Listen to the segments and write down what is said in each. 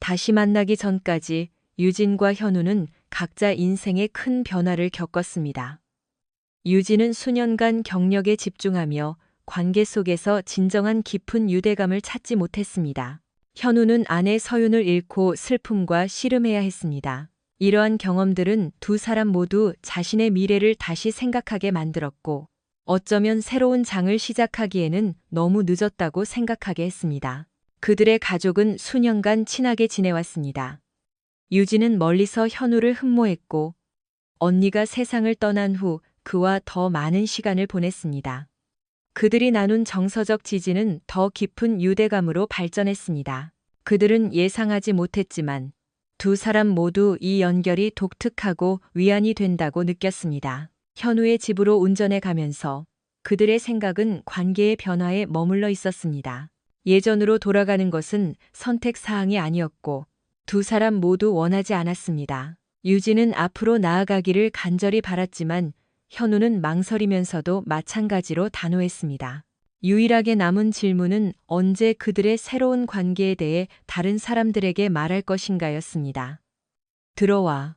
다시 만나기 전까지 유진과 현우는 각자 인생의 큰 변화를 겪었습니다. 유진은 수년간 경력에 집중하며 관계 속에서 진정한 깊은 유대감을 찾지 못했습니다. 현우는 아내 서윤을 잃고 슬픔과 씨름해야 했습니다. 이러한 경험들은 두 사람 모두 자신의 미래를 다시 생각하게 만들었고, 어쩌면 새로운 장을 시작하기에는 너무 늦었다고 생각하게 했습니다. 그들의 가족은 수년간 친하게 지내왔습니다. 유진은 멀리서 현우를 흠모했고, 언니가 세상을 떠난 후 그와 더 많은 시간을 보냈습니다. 그들이 나눈 정서적 지지는 더 깊은 유대감으로 발전했습니다. 그들은 예상하지 못했지만 두 사람 모두 이 연결이 독특하고 위안이 된다고 느꼈습니다. 현우의 집으로 운전해 가면서 그들의 생각은 관계의 변화에 머물러 있었습니다. 예전으로 돌아가는 것은 선택 사항이 아니었고 두 사람 모두 원하지 않았습니다. 유진은 앞으로 나아가기를 간절히 바랐지만 현우는 망설이면서도 마찬가지로 단호했습니다. 유일하게 남은 질문은 언제 그들의 새로운 관계에 대해 다른 사람들에게 말할 것인가였습니다. 들어와.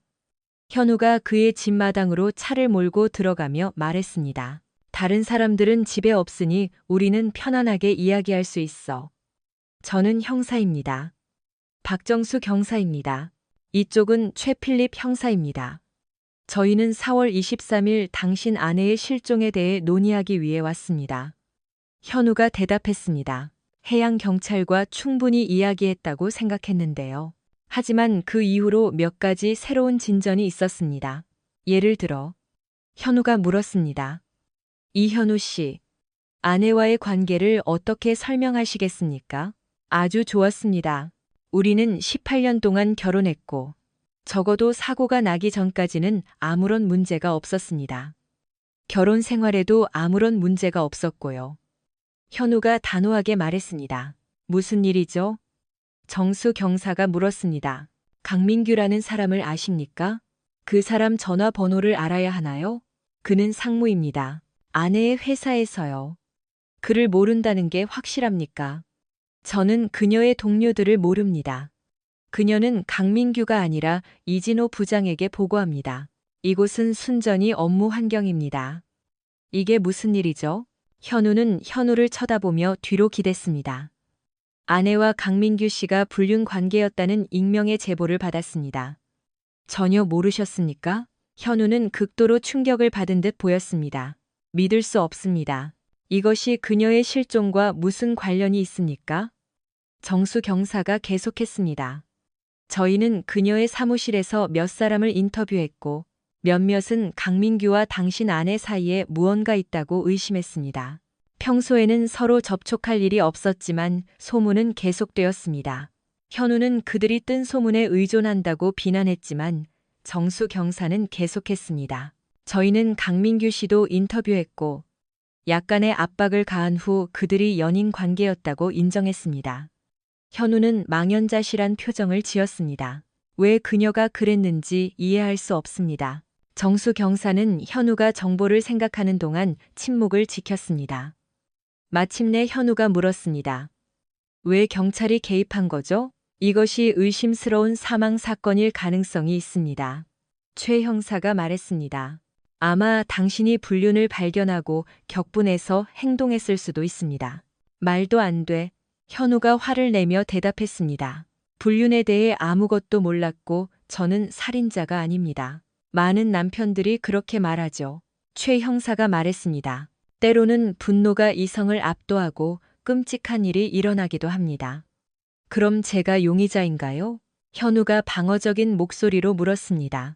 현우가 그의 집마당으로 차를 몰고 들어가며 말했습니다. 다른 사람들은 집에 없으니 우리는 편안하게 이야기할 수 있어. 저는 형사입니다. 박정수 경사입니다. 이쪽은 최필립 형사입니다. 저희는 4월 23일 당신 아내의 실종에 대해 논의하기 위해 왔습니다. 현우가 대답했습니다. 해양경찰과 충분히 이야기했다고 생각했는데요. 하지만 그 이후로 몇 가지 새로운 진전이 있었습니다. 예를 들어, 현우가 물었습니다. 이현우 씨, 아내와의 관계를 어떻게 설명하시겠습니까? 아주 좋았습니다. 우리는 18년 동안 결혼했고, 적어도 사고가 나기 전까지는 아무런 문제가 없었습니다. 결혼 생활에도 아무런 문제가 없었고요. 현우가 단호하게 말했습니다. 무슨 일이죠? 정수 경사가 물었습니다. 강민규라는 사람을 아십니까? 그 사람 전화번호를 알아야 하나요? 그는 상무입니다. 아내의 회사에서요. 그를 모른다는 게 확실합니까? 저는 그녀의 동료들을 모릅니다. 그녀는 강민규가 아니라 이진호 부장에게 보고합니다. 이곳은 순전히 업무 환경입니다. 이게 무슨 일이죠? 현우는 현우를 쳐다보며 뒤로 기댔습니다. 아내와 강민규 씨가 불륜 관계였다는 익명의 제보를 받았습니다. 전혀 모르셨습니까? 현우는 극도로 충격을 받은 듯 보였습니다. 믿을 수 없습니다. 이것이 그녀의 실종과 무슨 관련이 있습니까? 정수 경사가 계속했습니다. 저희는 그녀의 사무실에서 몇 사람을 인터뷰했고 몇몇은 강민규와 당신 아내 사이에 무언가 있다고 의심했습니다. 평소에는 서로 접촉할 일이 없었지만 소문은 계속되었습니다. 현우는 그들이 뜬 소문에 의존한다고 비난했지만 정수 경사는 계속했습니다. 저희는 강민규 씨도 인터뷰했고 약간의 압박을 가한 후 그들이 연인 관계였다고 인정했습니다. 현우는 망연자실한 표정을 지었습니다. 왜 그녀가 그랬는지 이해할 수 없습니다. 정수 경사는 현우가 정보를 생각하는 동안 침묵을 지켰습니다. 마침내 현우가 물었습니다. 왜 경찰이 개입한 거죠? 이것이 의심스러운 사망 사건일 가능성이 있습니다. 최 형사가 말했습니다. 아마 당신이 불륜을 발견하고 격분해서 행동했을 수도 있습니다. 말도 안 돼. 현우가 화를 내며 대답했습니다. 불륜에 대해 아무것도 몰랐고 저는 살인자가 아닙니다. 많은 남편들이 그렇게 말하죠. 최 형사가 말했습니다. 때로는 분노가 이성을 압도하고 끔찍한 일이 일어나기도 합니다. 그럼 제가 용의자인가요? 현우가 방어적인 목소리로 물었습니다.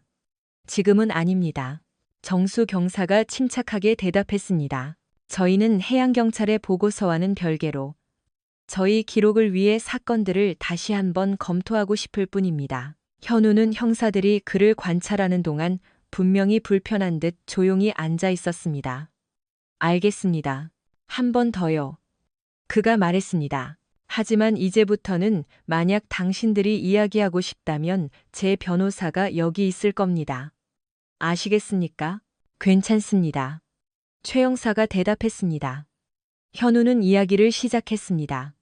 지금은 아닙니다. 정수 경사가 침착하게 대답했습니다. 저희는 해양경찰의 보고서와는 별개로 저희 기록을 위해 사건들을 다시 한번 검토하고 싶을 뿐입니다. 현우는 형사들이 그를 관찰하는 동안 분명히 불편한 듯 조용히 앉아 있었습니다. 알겠습니다. 한 번 더요. 그가 말했습니다. 하지만 이제부터는 만약 당신들이 이야기하고 싶다면 제 변호사가 여기 있을 겁니다. 아시겠습니까? 괜찮습니다. 최 형사가 대답했습니다. 현우는 이야기를 시작했습니다.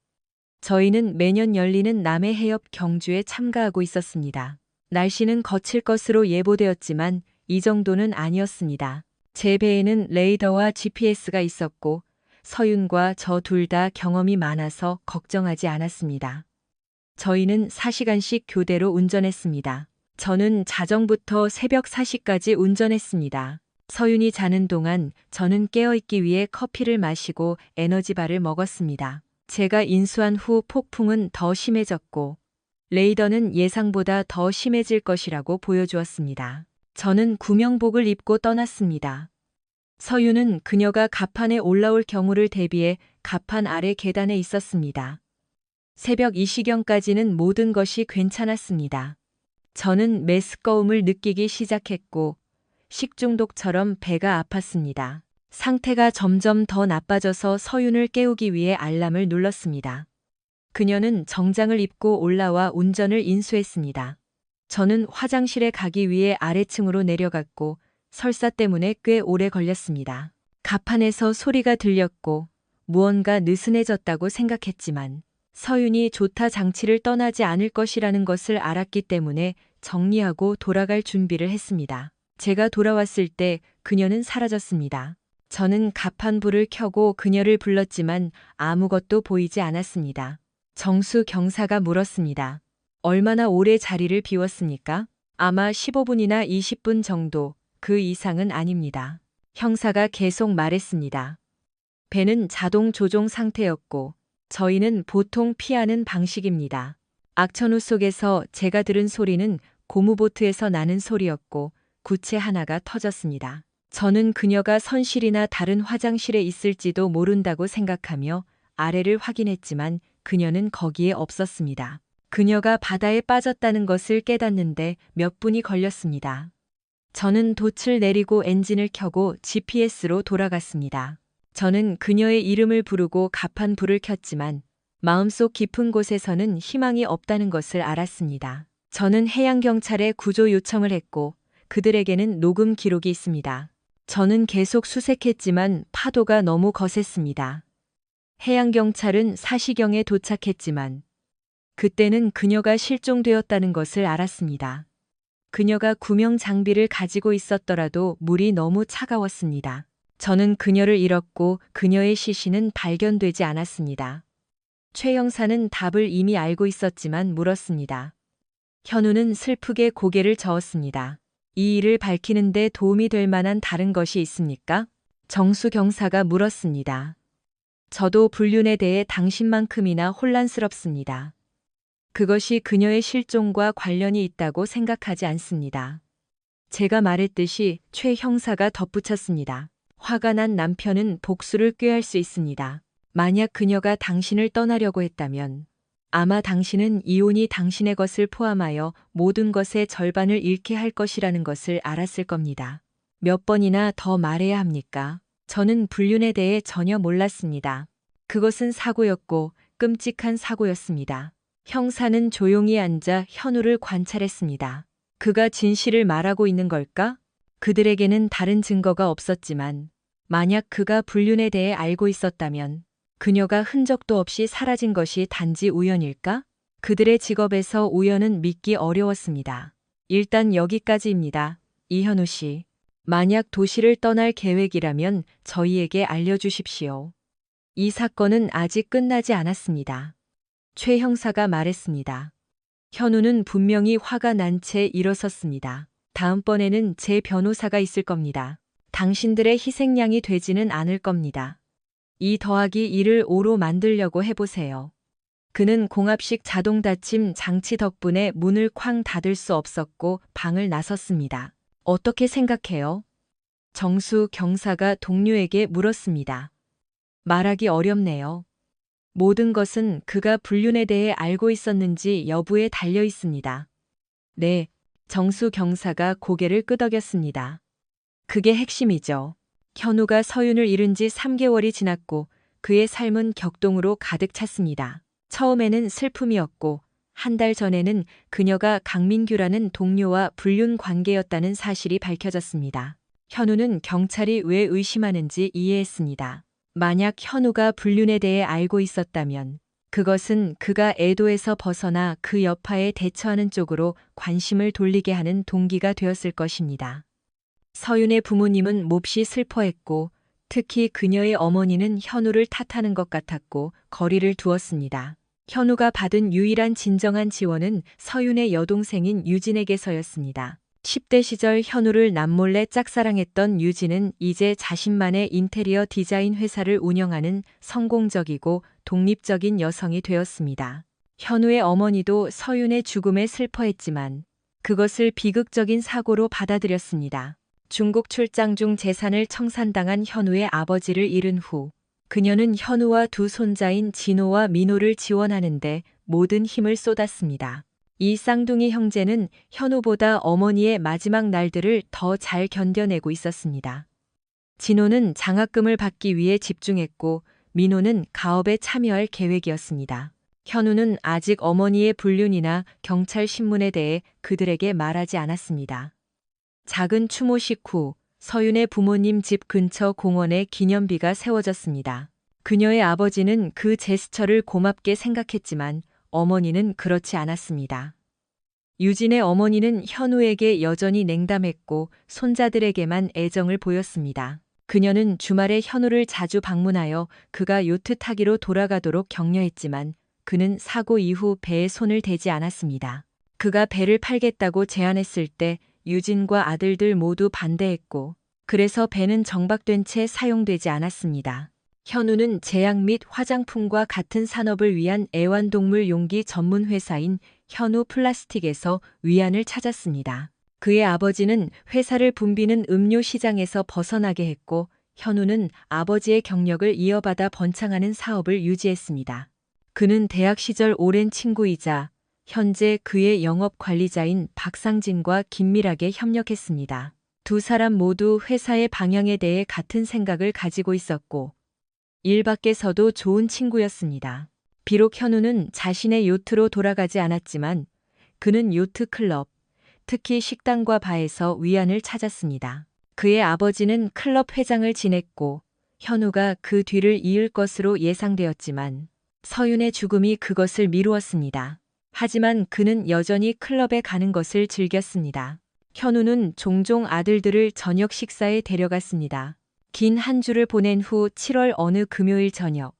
저희는 매년 열리는 남해 해협 경주에 참가하고 있었습니다. 날씨는 거칠 것으로 예보되었지만 이 정도는 아니었습니다. 제 배에는 레이더와 GPS가 있었고 서윤과 저 둘 다 경험이 많아서 걱정하지 않았습니다. 저희는 4시간씩 교대로 운전했습니다. 저는 자정부터 새벽 4시까지 운전했습니다. 서윤이 자는 동안 저는 깨어있기 위해 커피를 마시고 에너지바를 먹었습니다. 제가 인수한 후 폭풍은 더 심해졌고 레이더는 예상보다 더 심해질 것이라고 보여주었습니다. 저는 구명복을 입고 떠났습니다. 서윤은 그녀가 갑판에 올라올 경우를 대비해 갑판 아래 계단에 있었습니다. 새벽 이 시경까지는 모든 것이 괜찮았습니다. 저는 메스꺼움을 느끼기 시작했고 식중독처럼 배가 아팠습니다. 상태가 점점 더 나빠져서 서윤을 깨우기 위해 알람을 눌렀습니다. 그녀는 정장을 입고 올라와 운전을 인수했습니다. 저는 화장실에 가기 위해 아래층으로 내려갔고 설사 때문에 꽤 오래 걸렸습니다. 갑판에서 소리가 들렸고 무언가 느슨해졌다고 생각했지만 서윤이 조타 장치를 떠나지 않을 것이라는 것을 알았기 때문에 정리하고 돌아갈 준비를 했습니다. 제가 돌아왔을 때 그녀는 사라졌습니다. 저는 갑판불을 켜고 그녀를 불렀지만 아무것도 보이지 않았습니다. 정수 경사가 물었습니다. 얼마나 오래 자리를 비웠습니까? 아마 15분이나 20분 정도, 그 이상은 아닙니다. 형사가 계속 말했습니다. 배는 자동 조종 상태였고 저희는 보통 피하는 방식입니다. 악천후 속에서 제가 들은 소리는 고무보트에서 나는 소리였고 구체 하나가 터졌습니다. 저는 그녀가 선실이나 다른 화장실에 있을지도 모른다고 생각하며 아래를 확인했지만 그녀는 거기에 없었습니다. 그녀가 바다에 빠졌다는 것을 깨닫는데 몇 분이 걸렸습니다. 저는 돛을 내리고 엔진을 켜고 GPS로 돌아갔습니다. 저는 그녀의 이름을 부르고 갑판 불을 켰지만 마음속 깊은 곳에서는 희망이 없다는 것을 알았습니다. 저는 해양경찰에 구조 요청을 했고 그들에게는 녹음 기록이 있습니다. 저는 계속 수색했지만 파도가 너무 거셌습니다. 해양경찰은 4시경에 도착했지만 그때는 그녀가 실종되었다는 것을 알았습니다. 그녀가 구명 장비를 가지고 있었더라도 물이 너무 차가웠습니다. 저는 그녀를 잃었고 그녀의 시신은 발견되지 않았습니다. 최 형사는 답을 이미 알고 있었지만 물었습니다. 현우는 슬프게 고개를 저었습니다. 이 일을 밝히는 데 도움이 될 만한 다른 것이 있습니까? 정수 경사가 물었습니다. 저도 불륜에 대해 당신만큼이나 혼란스럽습니다. 그것이 그녀의 실종과 관련이 있다고 생각하지 않습니다. 제가 말했듯이 최 형사가 덧붙였습니다. 화가 난 남편은 복수를 꾀할 수 있습니다. 만약 그녀가 당신을 떠나려고 했다면 아마 당신은 이혼이 당신의 것을 포함하여 모든 것의 절반을 잃게 할 것이라는 것을 알았을 겁니다. 몇 번이나 더 말해야 합니까? 저는 불륜에 대해 전혀 몰랐습니다. 그것은 사고였고 끔찍한 사고였습니다. 형사는 조용히 앉아 현우를 관찰했습니다. 그가 진실을 말하고 있는 걸까? 그들에게는 다른 증거가 없었지만 만약 그가 불륜에 대해 알고 있었다면 그녀가 흔적도 없이 사라진 것이 단지 우연일까? 그들의 직업에서 우연은 믿기 어려웠습니다. 일단 여기까지입니다. 이현우 씨. 만약 도시를 떠날 계획이라면 저희에게 알려주십시오. 이 사건은 아직 끝나지 않았습니다. 최 형사가 말했습니다. 현우는 분명히 화가 난 채 일어섰습니다. 다음번에는 제 변호사가 있을 겁니다. 당신들의 희생양이 되지는 않을 겁니다. 2 더하기 2를 5로 만들려고 해보세요. 그는 공합식 자동 닫힘 장치 덕분에 문을 쾅 닫을 수 없었고 방을 나섰습니다. 어떻게 생각해요? 정수 경사가 동료에게 물었습니다. 말하기 어렵네요. 모든 것은 그가 불륜에 대해 알고 있었는지 여부에 달려 있습니다. 네, 정수 경사가 고개를 끄덕였습니다. 그게 핵심이죠. 현우가 서윤을 잃은 지 3개월이 지났고 그의 삶은 격동으로 가득 찼습니다. 처음에는 슬픔이었고 한 달 전에는 그녀가 강민규라는 동료와 불륜 관계였다는 사실이 밝혀졌습니다. 현우는 경찰이 왜 의심하는지 이해했습니다. 만약 현우가 불륜에 대해 알고 있었다면 그것은 그가 애도에서 벗어나 그 여파에 대처하는 쪽으로 관심을 돌리게 하는 동기가 되었을 것입니다. 서윤의 부모님은 몹시 슬퍼했고 특히 그녀의 어머니는 현우를 탓하는 것 같았고 거리를 두었습니다. 현우가 받은 유일한 진정한 지원은 서윤의 여동생인 유진에게서였습니다. 10대 시절 현우를 남몰래 짝사랑했던 유진은 이제 자신만의 인테리어 디자인 회사를 운영하는 성공적이고 독립적인 여성이 되었습니다. 현우의 어머니도 서윤의 죽음에 슬퍼했지만 그것을 비극적인 사고로 받아들였습니다. 중국 출장 중 재산을 청산당한 현우의 아버지를 잃은 후 그녀는 현우와 두 손자인 진호와 민호를 지원하는데 모든 힘을 쏟았습니다. 이 쌍둥이 형제는 현우보다 어머니의 마지막 날들을 더 잘 견뎌내고 있었습니다. 진호는 장학금을 받기 위해 집중했고 민호는 가업에 참여할 계획이었습니다. 현우는 아직 어머니의 불륜이나 경찰 신문에 대해 그들에게 말하지 않았습니다. 작은 추모식 후 서윤의 부모님 집 근처 공원에 기념비가 세워졌습니다. 그녀의 아버지는 그 제스처를 고맙게 생각했지만 어머니는 그렇지 않았습니다. 유진의 어머니는 현우에게 여전히 냉담했고 손자들에게만 애정을 보였습니다. 그녀는 주말에 현우를 자주 방문하여 그가 요트 타기로 돌아가도록 격려했지만 그는 사고 이후 배에 손을 대지 않았습니다. 그가 배를 팔겠다고 제안했을 때 유진과 아들들 모두 반대했고 그래서 배는 정박된 채 사용되지 않았습니다. 현우는 제약 및 화장품과 같은 산업을 위한 애완동물 용기 전문 회사인 현우 플라스틱에서 위안을 찾았습니다. 그의 아버지는 회사를 붐비는 음료 시장에서 벗어나게 했고 현우는 아버지의 경력을 이어받아 번창하는 사업을 유지했습니다. 그는 대학 시절 오랜 친구이자 현재 그의 영업 관리자인 박상진과 긴밀하게 협력했습니다. 두 사람 모두 회사의 방향에 대해 같은 생각을 가지고 있었고 일 밖에서도 좋은 친구였습니다. 비록 현우는 자신의 요트로 돌아가지 않았지만 그는 요트 클럽, 특히 식당과 바에서 위안을 찾았습니다. 그의 아버지는 클럽 회장을 지냈고 현우가 그 뒤를 이을 것으로 예상되었지만 서윤의 죽음이 그것을 미루었습니다. 하지만 그는 여전히 클럽에 가는 것을 즐겼습니다. 현우는 종종 아들들을 저녁 식사에 데려갔습니다. 긴 한 주를 보낸 후 7월 어느 금요일 저녁,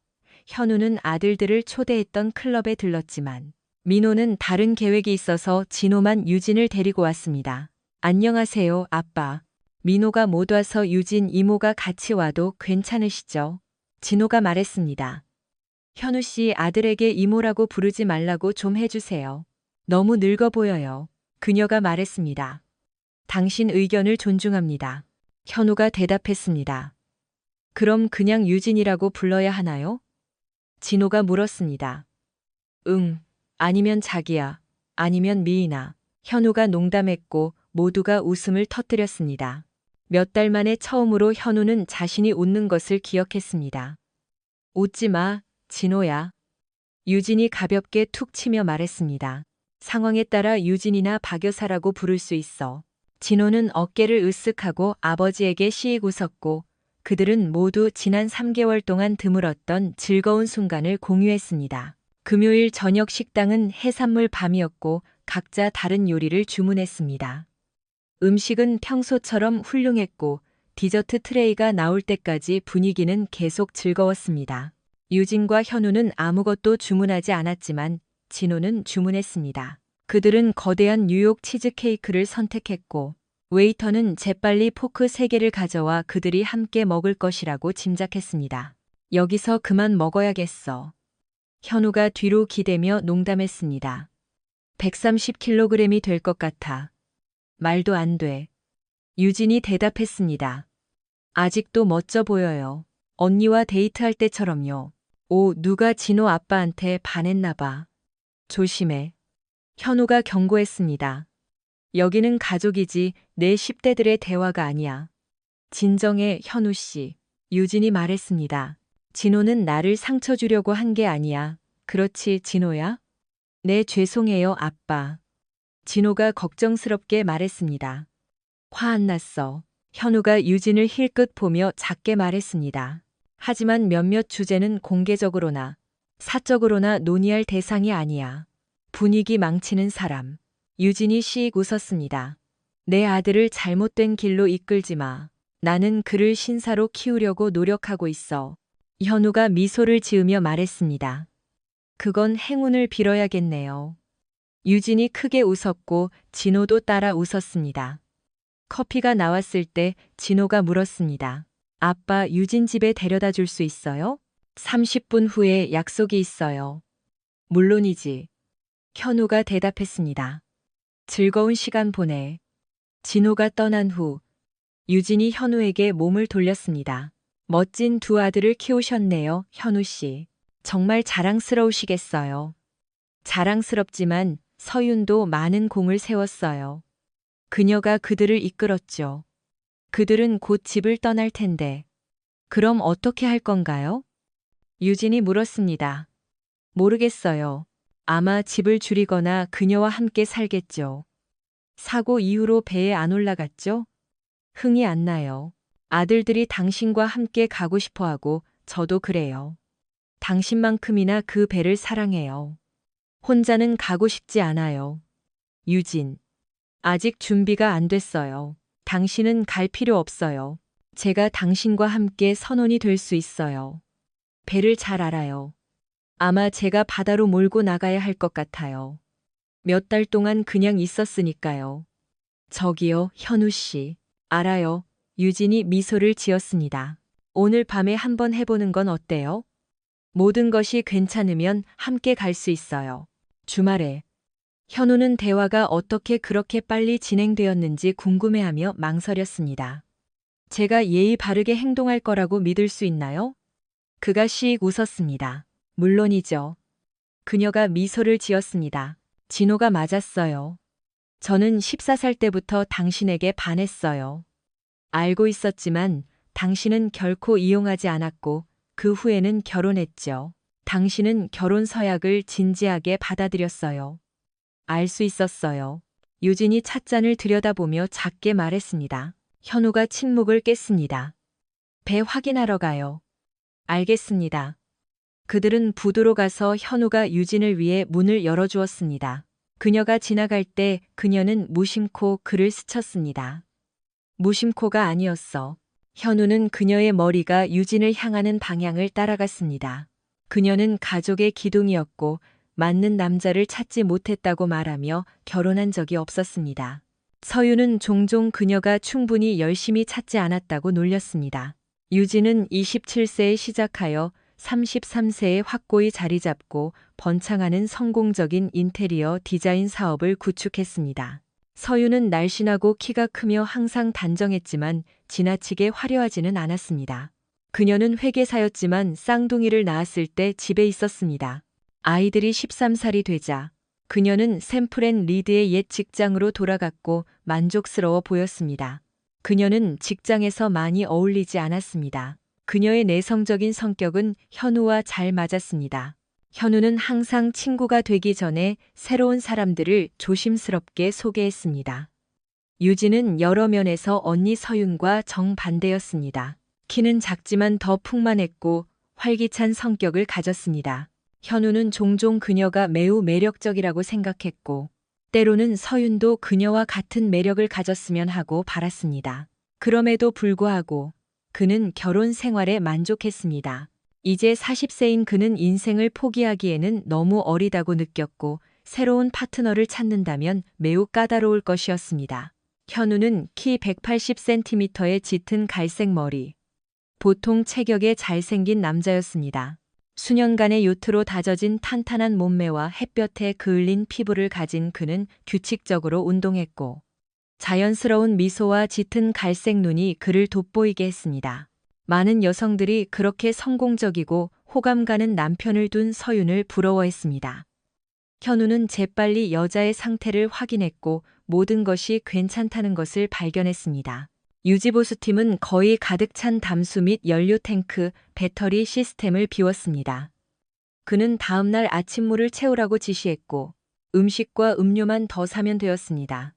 현우는 아들들을 초대했던 클럽에 들렀지만 민호는 다른 계획이 있어서 진호만 유진을 데리고 왔습니다. 안녕하세요, 아빠. 민호가 못 와서 유진 이모가 같이 와도 괜찮으시죠? 진호가 말했습니다. 현우 씨 아들에게 이모라고 부르지 말라고 좀 해주세요. 너무 늙어 보여요. 그녀가 말했습니다. 당신 의견을 존중합니다. 현우가 대답했습니다. 그럼 그냥 유진이라고 불러야 하나요? 진호가 물었습니다. 응, 아니면 자기야, 아니면 미인아. 현우가 농담했고 모두가 웃음을 터뜨렸습니다. 몇 달 만에 처음으로 현우는 자신이 웃는 것을 기억했습니다. 웃지 마, 진호야. 유진이 가볍게 툭 치며 말했습니다. 상황에 따라 유진이나 박여사라고 부를 수 있어. 진호는 어깨를 으쓱하고 아버지에게 씩 웃었고 그들은 모두 지난 3개월 동안 드물었던 즐거운 순간을 공유했습니다. 금요일 저녁 식당은 해산물 밤이었고 각자 다른 요리를 주문했습니다. 음식은 평소처럼 훌륭했고 디저트 트레이가 나올 때까지 분위기는 계속 즐거웠습니다. 유진과 현우는 아무것도 주문하지 않았지만 진호는 주문했습니다. 그들은 거대한 뉴욕 치즈케이크를 선택했고 웨이터는 재빨리 포크 3개를 가져와 그들이 함께 먹을 것이라고 짐작했습니다. 여기서 그만 먹어야겠어. 현우가 뒤로 기대며 농담했습니다. 130kg이 될 것 같아. 말도 안 돼. 유진이 대답했습니다. 아직도 멋져 보여요. 언니와 데이트할 때처럼요. 오, 누가 진호 아빠한테 반했나 봐. 조심해. 현우가 경고했습니다. 여기는 가족이지 내 10대들의 대화가 아니야. 진정해, 현우 씨. 유진이 말했습니다. 진호는 나를 상처 주려고 한 게 아니야. 그렇지, 진호야? 네, 죄송해요, 아빠. 진호가 걱정스럽게 말했습니다. 화 안 났어. 현우가 유진을 힐끗 보며 작게 말했습니다. 하지만 몇몇 주제는 공개적으로나 사적으로나 논의할 대상이 아니야. 분위기 망치는 사람. 유진이 씩 웃었습니다. 내 아들을 잘못된 길로 이끌지 마. 나는 그를 신사로 키우려고 노력하고 있어. 현우가 미소를 지으며 말했습니다. 그건 행운을 빌어야겠네요. 유진이 크게 웃었고 진호도 따라 웃었습니다. 커피가 나왔을 때 진호가 물었습니다. 아빠 유진 집에 데려다 줄 수 있어요? 30분 후에 약속이 있어요. 물론이지. 현우가 대답했습니다. 즐거운 시간 보내. 진호가 떠난 후 유진이 현우에게 몸을 돌렸습니다. 멋진 두 아들을 키우셨네요, 현우 씨. 정말 자랑스러우시겠어요. 자랑스럽지만 서윤도 많은 공을 세웠어요. 그녀가 그들을 이끌었죠. 그들은 곧 집을 떠날 텐데. 그럼 어떻게 할 건가요? 유진이 물었습니다. 모르겠어요. 아마 집을 줄이거나 그녀와 함께 살겠죠. 사고 이후로 배에 안 올라갔죠? 흥이 안 나요. 아들들이 당신과 함께 가고 싶어 하고 저도 그래요. 당신만큼이나 그 배를 사랑해요. 혼자는 가고 싶지 않아요. 유진. 아직 준비가 안 됐어요. 당신은 갈 필요 없어요. 제가 당신과 함께 선원이 될 수 있어요. 배를 잘 알아요. 아마 제가 바다로 몰고 나가야 할 것 같아요. 몇 달 동안 그냥 있었으니까요. 저기요, 현우 씨. 알아요. 유진이 미소를 지었습니다. 오늘 밤에 한번 해보는 건 어때요? 모든 것이 괜찮으면 함께 갈 수 있어요. 주말에. 현우는 대화가 어떻게 그렇게 빨리 진행되었는지 궁금해하며 망설였습니다. 제가 예의 바르게 행동할 거라고 믿을 수 있나요? 그가 씩 웃었습니다. 물론이죠. 그녀가 미소를 지었습니다. 진호가 맞았어요. 저는 14살 때부터 당신에게 반했어요. 알고 있었지만 당신은 결코 이용하지 않았고 그 후에는 결혼했죠. 당신은 결혼 서약을 진지하게 받아들였어요. 알 수 있었어요. 유진이 찻잔을 들여다보며 작게 말했습니다. 현우가 침묵을 깼습니다. 배 확인하러 가요. 알겠습니다. 그들은 부두로 가서 현우가 유진을 위해 문을 열어주었습니다. 그녀가 지나갈 때 그녀는 무심코 그를 스쳤습니다. 무심코가 아니었어. 현우는 그녀의 머리가 유진을 향하는 방향을 따라갔습니다. 그녀는 가족의 기둥이었고 맞는 남자를 찾지 못했다고 말하며 결혼한 적이 없었습니다. 서유는 종종 그녀가 충분히 열심히 찾지 않았다고 놀렸습니다. 유진은 27세에 시작하여 33세에 확고히 자리 잡고 번창하는 성공적인 인테리어 디자인 사업을 구축했습니다. 서유는 날씬하고 키가 크며 항상 단정했지만 지나치게 화려하지는 않았습니다. 그녀는 회계사였지만 쌍둥이를 낳았을 때 집에 있었습니다. 아이들이 13살이 되자 그녀는 샘플 앤 리드의 옛 직장으로 돌아갔고 만족스러워 보였습니다. 그녀는 직장에서 많이 어울리지 않았습니다. 그녀의 내성적인 성격은 현우와 잘 맞았습니다. 현우는 항상 친구가 되기 전에 새로운 사람들을 조심스럽게 소개했습니다. 유진은 여러 면에서 언니 서윤과 정반대였습니다. 키는 작지만 더 풍만했고 활기찬 성격을 가졌습니다. 현우는 종종 그녀가 매우 매력적이라고 생각했고 때로는 서윤도 그녀와 같은 매력을 가졌으면 하고 바랐습니다. 그럼에도 불구하고 그는 결혼 생활에 만족했습니다. 이제 40세인 그는 인생을 포기하기에는 너무 어리다고 느꼈고 새로운 파트너를 찾는다면 매우 까다로울 것이었습니다. 현우는 키 180cm의 짙은 갈색 머리, 보통 체격의 잘생긴 남자였습니다. 수년간의 요트로 다져진 탄탄한 몸매와 햇볕에 그을린 피부를 가진 그는 규칙적으로 운동했고 자연스러운 미소와 짙은 갈색 눈이 그를 돋보이게 했습니다. 많은 여성들이 그렇게 성공적이고 호감 가는 남편을 둔 서윤을 부러워했습니다. 현우는 재빨리 여자의 상태를 확인했고 모든 것이 괜찮다는 것을 발견했습니다. 유지보수팀은 거의 가득 찬 담수 및 연료 탱크, 배터리 시스템을 비웠습니다. 그는 다음날 아침물을 채우라고 지시했고 음식과 음료만 더 사면 되었습니다.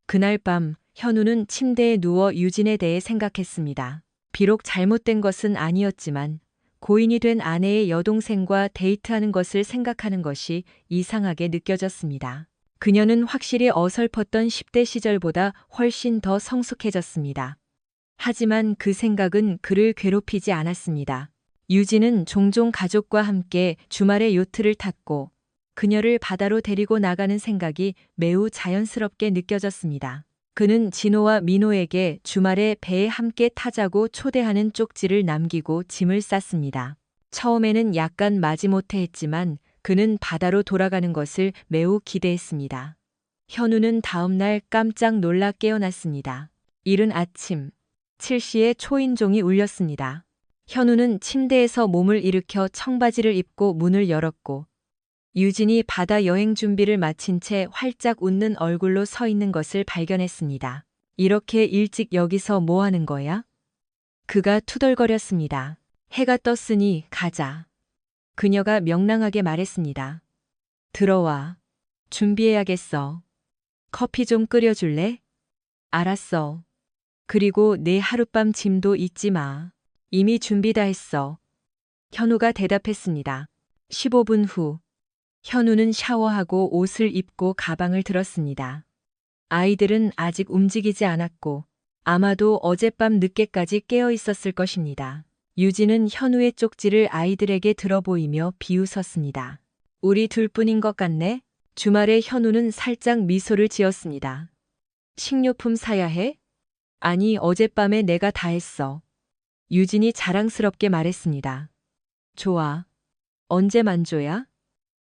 그날 밤 현우는 침대에 누워 유진에 대해 생각했습니다. 비록 잘못된 것은 아니었지만 고인이 된 아내의 여동생과 데이트하는 것을 생각하는 것이 이상하게 느껴졌습니다. 그녀는 확실히 어설펐던 10대 시절보다 훨씬 더 성숙해졌습니다. 하지만 그 생각은 그를 괴롭히지 않았습니다. 유진은 종종 가족과 함께 주말에 요트를 탔고 그녀를 바다로 데리고 나가는 생각이 매우 자연스럽게 느껴졌습니다. 그는 진호와 민호에게 주말에 배에 함께 타자고 초대하는 쪽지를 남기고 짐을 쌌습니다. 처음에는 약간 마지못해 했지만 그는 바다로 돌아가는 것을 매우 기대했습니다. 현우는 다음날 깜짝 놀라 깨어났습니다. 이른 아침, 7시에 초인종이 울렸습니다. 현우는 침대에서 몸을 일으켜 청바지를 입고 문을 열었고 유진이 바다 여행 준비를 마친 채 활짝 웃는 얼굴로 서 있는 것을 발견했습니다. 이렇게 일찍 여기서 뭐 하는 거야? 그가 투덜거렸습니다. 해가 떴으니 가자. 그녀가 명랑하게 말했습니다. 들어와. 준비해야겠어. 커피 좀 끓여줄래? 알았어. 그리고 내 하룻밤 짐도 잊지 마. 이미 준비 다 했어. 현우가 대답했습니다. 15분 후. 현우는 샤워하고 옷을 입고 가방을 들었습니다. 아이들은 아직 움직이지 않았고 아마도 어젯밤 늦게까지 깨어 있었을 것입니다. 유진은 현우의 쪽지를 아이들에게 들어보이며 비웃었습니다. 우리 둘뿐인 것 같네? 주말에 현우는 살짝 미소를 지었습니다. 식료품 사야 해? 아니, 어젯밤에 내가 다 했어. 유진이 자랑스럽게 말했습니다. 좋아. 언제 만조야?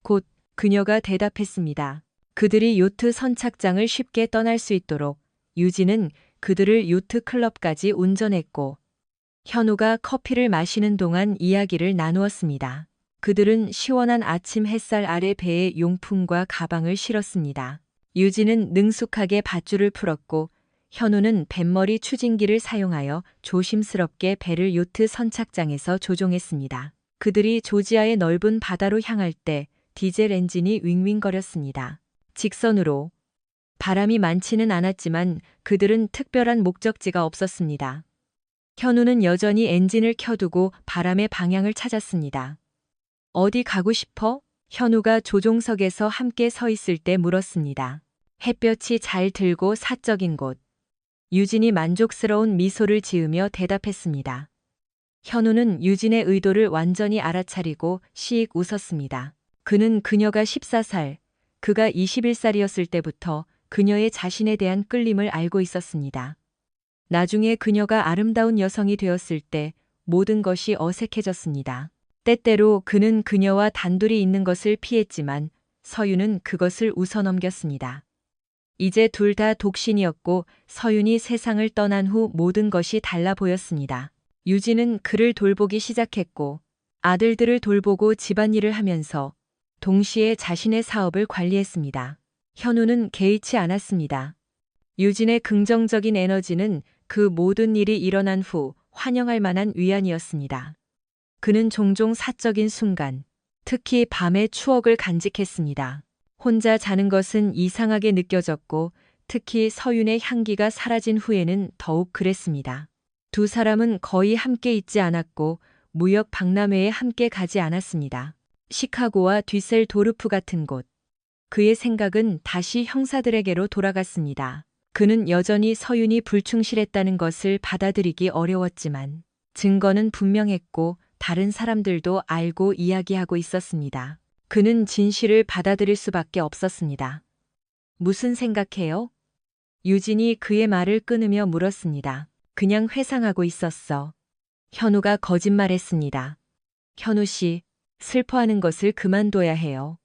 곧 그녀가 대답했습니다. 그들이 요트 선착장을 쉽게 떠날 수 있도록 유진은 그들을 요트 클럽까지 운전했고 현우가 커피를 마시는 동안 이야기를 나누었습니다. 그들은 시원한 아침 햇살 아래 배에 용품과 가방을 실었습니다. 유진은 능숙하게 밧줄을 풀었고 현우는 뱃머리 추진기를 사용하여 조심스럽게 배를 요트 선착장에서 조종했습니다. 그들이 조지아의 넓은 바다로 향할 때 디젤 엔진이 윙윙거렸습니다. 직선으로. 바람이 많지는 않았지만 그들은 특별한 목적지가 없었습니다. 현우는 여전히 엔진을 켜두고 바람의 방향을 찾았습니다. 어디 가고 싶어? 현우가 조종석에서 함께 서 있을 때 물었습니다. 햇볕이 잘 들고 사적인 곳. 유진이 만족스러운 미소를 지으며 대답했습니다. 현우는 유진의 의도를 완전히 알아차리고 시익 웃었습니다. 그는 그녀가 14살, 그가 21살이었을 때부터 그녀의 자신에 대한 끌림을 알고 있었습니다. 나중에 그녀가 아름다운 여성이 되었을 때 모든 것이 어색해졌습니다. 때때로 그는 그녀와 단둘이 있는 것을 피했지만 서윤은 그것을 웃어넘겼습니다. 이제 둘 다 독신이었고 서윤이 세상을 떠난 후 모든 것이 달라 보였습니다. 유진은 그를 돌보기 시작했고 아들들을 돌보고 집안일을 하면서 동시에 자신의 사업을 관리했습니다. 현우는 개의치 않았습니다. 유진의 긍정적인 에너지는 그 모든 일이 일어난 후 환영할 만한 위안이었습니다. 그는 종종 사적인 순간, 특히 밤의 추억을 간직했습니다. 혼자 자는 것은 이상하게 느껴졌고 특히 서윤의 향기가 사라진 후에는 더욱 그랬습니다. 두 사람은 거의 함께 있지 않았고 무역 박람회에 함께 가지 않았습니다. 시카고와 뒤셀도르프 같은 곳. 그의 생각은 다시 형사들에게로 돌아갔습니다. 그는 여전히 서윤이 불충실했다는 것을 받아들이기 어려웠지만 증거는 분명했고 다른 사람들도 알고 이야기하고 있었습니다. 그는 진실을 받아들일 수밖에 없었습니다. 무슨 생각해요? 유진이 그의 말을 끊으며 물었습니다. 그냥 회상하고 있었어. 현우가 거짓말했습니다. 현우 씨, 슬퍼하는 것을 그만둬야 해요.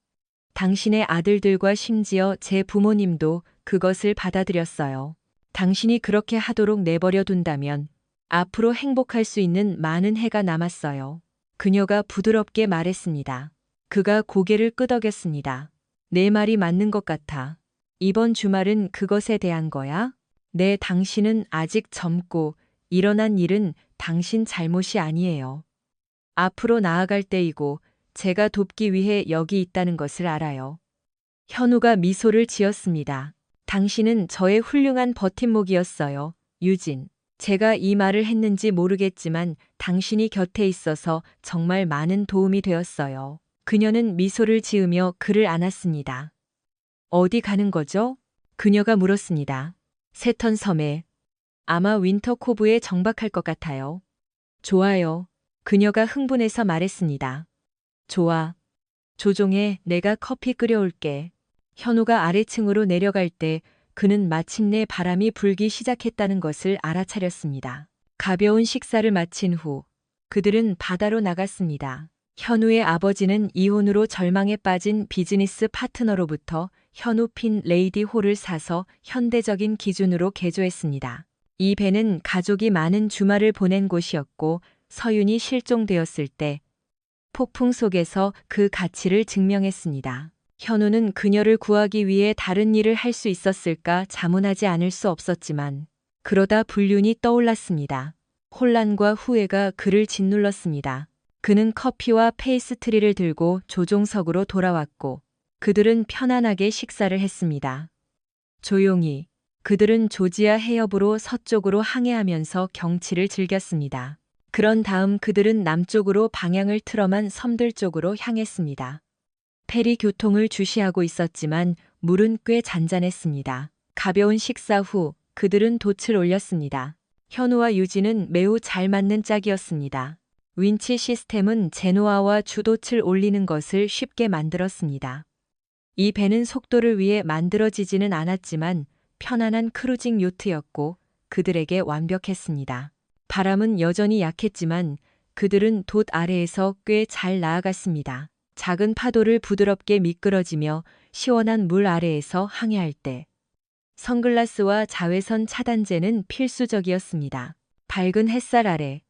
당신의 아들들과 심지어 제 부모님도 그것을 받아들였어요. 당신이 그렇게 하도록 내버려 둔다면 앞으로 행복할 수 있는 많은 해가 남았어요. 그녀가 부드럽게 말했습니다. 그가 고개를 끄덕였습니다. 내 말이 맞는 것 같아. 이번 주말은 그것에 대한 거야? 네, 당신은 아직 젊고 일어난 일은 당신 잘못이 아니에요. 앞으로 나아갈 때이고 제가 돕기 위해 여기 있다는 것을 알아요. 현우가 미소를 지었습니다. 당신은 저의 훌륭한 버팀목이었어요, 유진. 제가 이 말을 했는지 모르겠지만 당신이 곁에 있어서 정말 많은 도움이 되었어요. 그녀는 미소를 지으며 그를 안았습니다. 어디 가는 거죠? 그녀가 물었습니다. 세턴 섬에. 아마 윈터코브에 정박할 것 같아요. 좋아요. 그녀가 흥분해서 말했습니다. 좋아. 조종해, 내가 커피 끓여올게. 현우가 아래층으로 내려갈 때 그는 마침내 바람이 불기 시작했다는 것을 알아차렸습니다. 가벼운 식사를 마친 후 그들은 바다로 나갔습니다. 현우의 아버지는 이혼으로 절망에 빠진 비즈니스 파트너로부터 현우핀 레이디 홀을 사서 현대적인 기준으로 개조했습니다. 이 배는 가족이 많은 주말을 보낸 곳이었고 서윤이 실종되었을 때 폭풍 속에서 그 가치를 증명했습니다. 현우는 그녀를 구하기 위해 다른 일을 할 수 있었을까 자문하지 않을 수 없었지만 그러다 불륜이 떠올랐습니다. 혼란과 후회가 그를 짓눌렀습니다. 그는 커피와 페이스트리를 들고 조종석으로 돌아왔고 그들은 편안하게 식사를 했습니다. 조용히 그들은 조지아 해협으로 서쪽으로 항해하면서 경치를 즐겼습니다. 그런 다음 그들은 남쪽으로 방향을 틀어만 섬들 쪽으로 향했습니다. 페리 교통을 주시하고 있었지만 물은 꽤 잔잔했습니다. 가벼운 식사 후 그들은 돛을 올렸습니다. 현우와 유진은 매우 잘 맞는 짝이었습니다. 윈치 시스템은 제노아와 주돛을 올리는 것을 쉽게 만들었습니다. 이 배는 속도를 위해 만들어지지는 않았지만 편안한 크루징 요트였고 그들에게 완벽했습니다. 바람은 여전히 약했지만 그들은 돛 아래에서 꽤 잘 나아갔습니다. 작은 파도를 부드럽게 미끄러지며 시원한 물 아래에서 항해할 때 선글라스와 자외선 차단제는 필수적이었습니다. 밝은 햇살 아래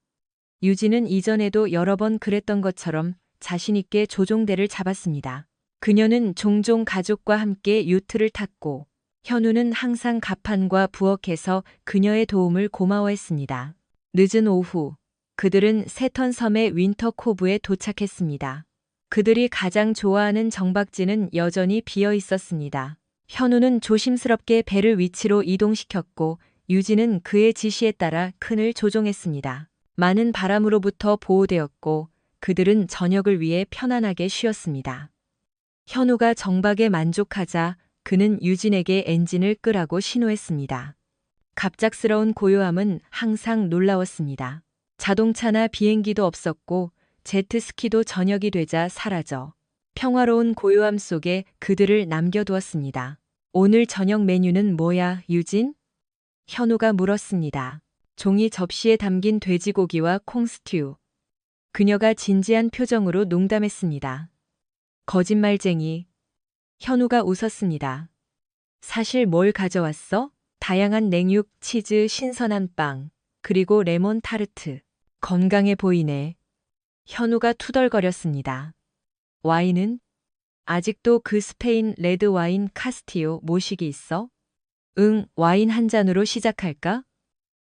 유진은 이전에도 여러 번 그랬던 것처럼 자신있게 조종대를 잡았습니다. 그녀는 종종 가족과 함께 요트를 탔고 현우는 항상 갑판과 부엌에서 그녀의 도움을 고마워했습니다. 늦은 오후 그들은 세턴 섬의 윈터코브에 도착했습니다. 그들이 가장 좋아하는 정박지는 여전히 비어 있었습니다. 현우는 조심스럽게 배를 위치로 이동시켰고 유진은 그의 지시에 따라 큰을 조종했습니다. 많은 바람으로부터 보호되었고 그들은 저녁을 위해 편안하게 쉬었습니다. 현우가 정박에 만족하자 그는 유진에게 엔진을 끄라고 신호했습니다. 갑작스러운 고요함은 항상 놀라웠습니다. 자동차나 비행기도 없었고 제트스키도 저녁이 되자 사라져 평화로운 고요함 속에 그들을 남겨두었습니다. 오늘 저녁 메뉴는 뭐야, 유진? 현우가 물었습니다. 종이 접시에 담긴 돼지고기와 콩스튜. 그녀가 진지한 표정으로 농담했습니다. 거짓말쟁이. 현우가 웃었습니다. 사실 뭘 가져왔어? 다양한 냉육, 치즈, 신선한 빵, 그리고 레몬 타르트. 건강해 보이네. 현우가 투덜거렸습니다. 와인은? 아직도 그 스페인 레드 와인 카스티오 모식이 있어? 응, 와인 한 잔으로 시작할까?